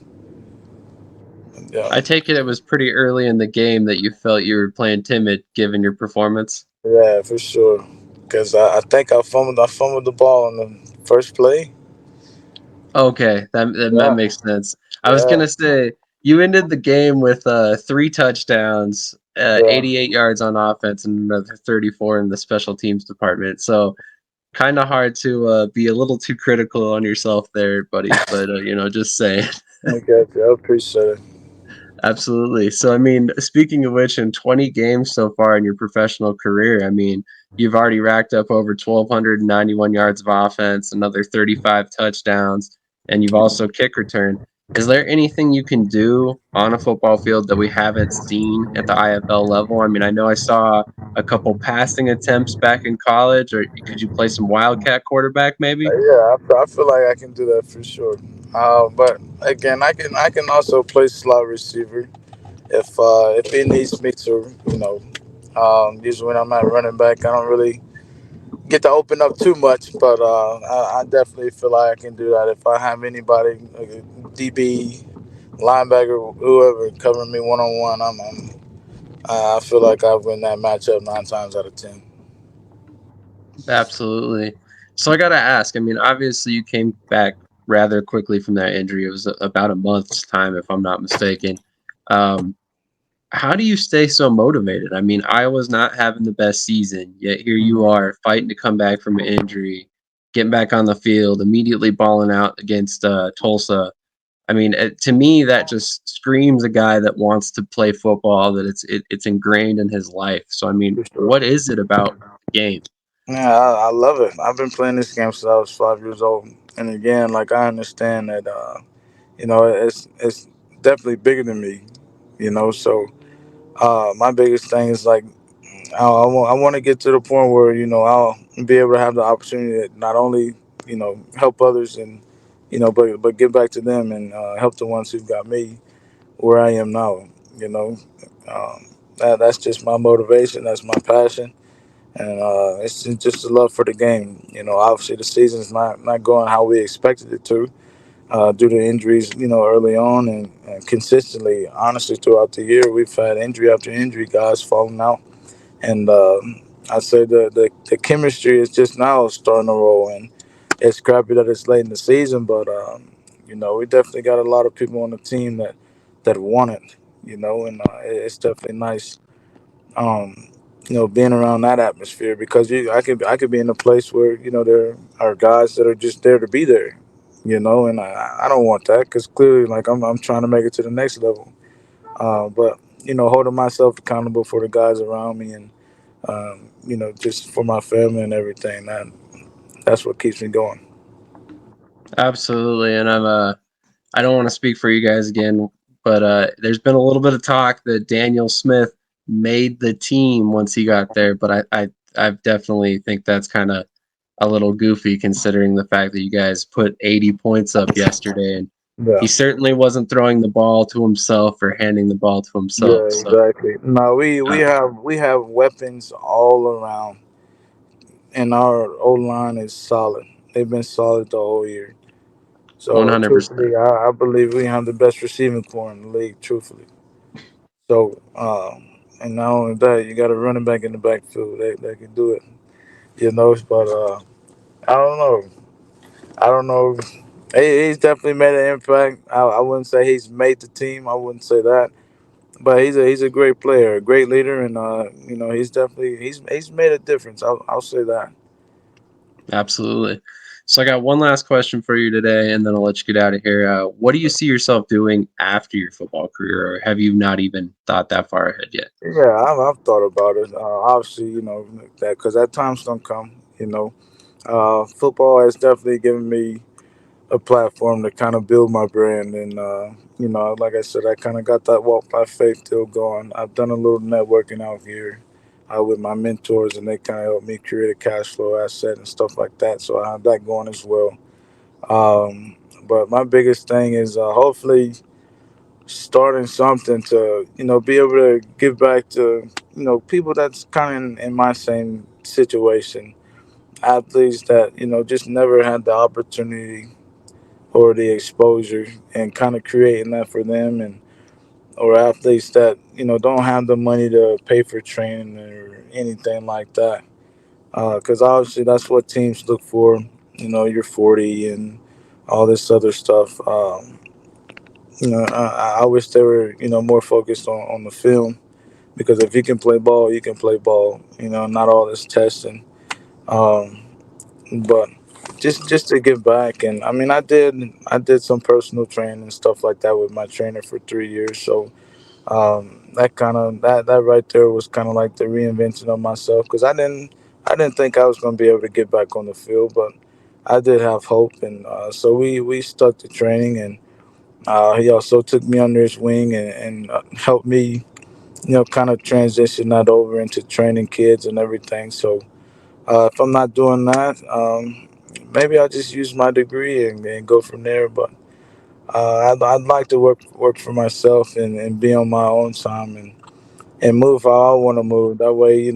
E: yeah.
A: I take it was pretty early in the game that you felt you were playing timid given your performance.
E: Yeah, for sure. Because I think I fumbled the ball on the first play.
A: Okay, that
E: Yeah,
A: makes sense. I was
E: yeah,
A: gonna say you ended the game with 3 touchdowns,
E: yeah.
A: 88 yards on offense, and another 34 in the special teams department. So kind of hard to be a little too critical on yourself there, buddy. But just saying.
E: I got you. I appreciate it.
A: Absolutely. So, I mean, speaking of which, in 20 games so far in your professional career, I mean, you've already racked up over 1,291 yards of offense, another 35 touchdowns, and you've also kick return. Is there anything you can do on a football field that we haven't seen at the IFL level? I mean, I know I saw a couple passing attempts back in college, or could you play some wildcat quarterback maybe?
E: Yeah, I feel like I can do that for sure. But again, I can also play slot receiver if it needs me to. Usually when I'm at running back, I don't really get to open up too much, but I definitely feel like I can do that if I have anybody, like a DB, linebacker, whoever covering me one on one. I feel like I win that matchup 9 times out of 10.
A: Absolutely. So I got to ask, I mean, obviously you came back rather quickly from that injury. It was about a month's time, if I'm not mistaken. Um, how do you stay so motivated? I mean, Iowa's not having the best season, yet here you are fighting to come back from an injury, getting back on the field, immediately balling out against Tulsa. I mean, to me, that just screams a guy that wants to play football, that it's ingrained in his life. So, I mean,
E: For sure.
A: what is it about the game?
E: Yeah, I love it. I've been playing this game since I was 5 years old, and again, like I understand that it's definitely bigger than me. So my biggest thing is like I want to get to the point where I'll be able to have the opportunity to not only help others and but give back to them and help the ones who've got me where I am now. You know, um, that's just my motivation. That's my passion, and it's just a love for the game. Obviously the season's not going how we expected it to. Due to injuries, early on and consistently, honestly, throughout the year, we've had injury after injury, guys falling out, and I'd say the chemistry is just now starting to roll, and it's crappy that it's late in the season, but we definitely got a lot of people on the team that want it, and it's definitely nice, um, being around that atmosphere because I could be in a place where there are guys that are just there to be there, and I don't want that because clearly like I'm trying to make it to the next level, but holding myself accountable for the guys around me and just for my family and everything. That's what keeps me going.
A: Absolutely, and I don't want to speak for you guys again, but there's been a little bit of talk that Daniel Smith made the team once he got there, but I definitely think that's kind of a little goofy considering the fact that you guys put 80 points up yesterday, and
E: Yeah,
A: he certainly wasn't throwing the ball to himself or handing the ball to himself.
E: yeah,
A: So,
E: exactly. No, we
A: uh,
E: have weapons all around, and our O line is solid. They've been solid the whole year. So
A: 100%.
E: truthfully, I believe we have the best receiving core in the league. Truthfully, So, and not only that, you got a running back in the backfield that can do it. But I don't know. I don't know. He's definitely made an impact. I wouldn't say he's made the team. I wouldn't say that. But he's a great player, a great leader, and he's definitely he's made a difference. I'll say that.
A: Absolutely. So I got one last question for you today, and then I'll let you get out of here. What do you see yourself doing after your football career, or have you not even thought that far ahead yet?
E: Yeah, I've thought about it. Obviously, that because that time's gonna come. Football has definitely given me a platform to kind of build my brand, and like I said, I kind of got that walk by faith deal going. I've done a little networking out here with my mentors, and they kind of helped me create a cash flow asset and stuff like that. So I have that going as well. But my biggest thing is hopefully starting something to be able to give back to people that's kind of in my same situation, athletes that just never had the opportunity or the exposure, and kind of creating that for them, and or athletes that don't have the money to pay for training or anything like that, because obviously that's what teams look for. You're 40 and all this other stuff. I wish they were more focused on the film, because if you can play ball, you can play ball. Not all this testing. Um, but just to give back, and I mean, I did some personal training and stuff like that with my trainer for 3 years. So that right there was kind of like the reinvention of myself, because I didn't think I was going to be able to get back on the field, but I did have hope, and so we stuck to training, and he also took me under his wing, and helped me kind of transition that over into training kids and everything. So if I'm not doing that, maybe I'll just use my degree and go from there. But I'd like to work for myself, and be on my own time, and move how I want to move. That way,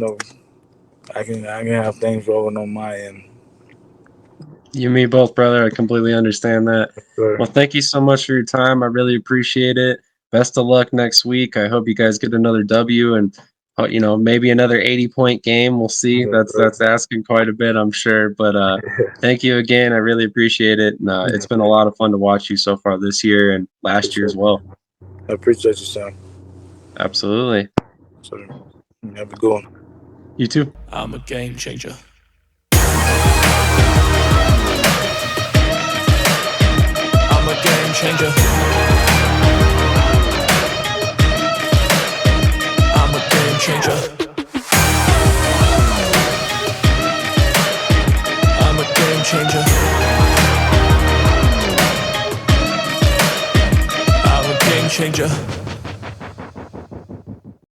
E: I can have things rolling on my end.
A: You and me both, brother. I completely understand that.
E: Sure.
A: Well, thank you so much for your time. I really appreciate it. Best of luck next week. I hope you guys get another W and maybe another 80-point game. We'll see.
E: Yes,
A: That's
E: sir.
A: asking quite a bit, I'm sure. But thank you again. I really appreciate it. And it's
E: Yes,
A: been a
E: sir.
A: lot of fun to watch you so far this year and last year
E: Appreciate
A: as well.
E: you. I appreciate you, Sam.
A: Absolutely.
E: So, have a good one.
A: You too.
F: I'm a game changer. I'm a game changer. I'm a game changer. I'm a game changer. I'm a game changer.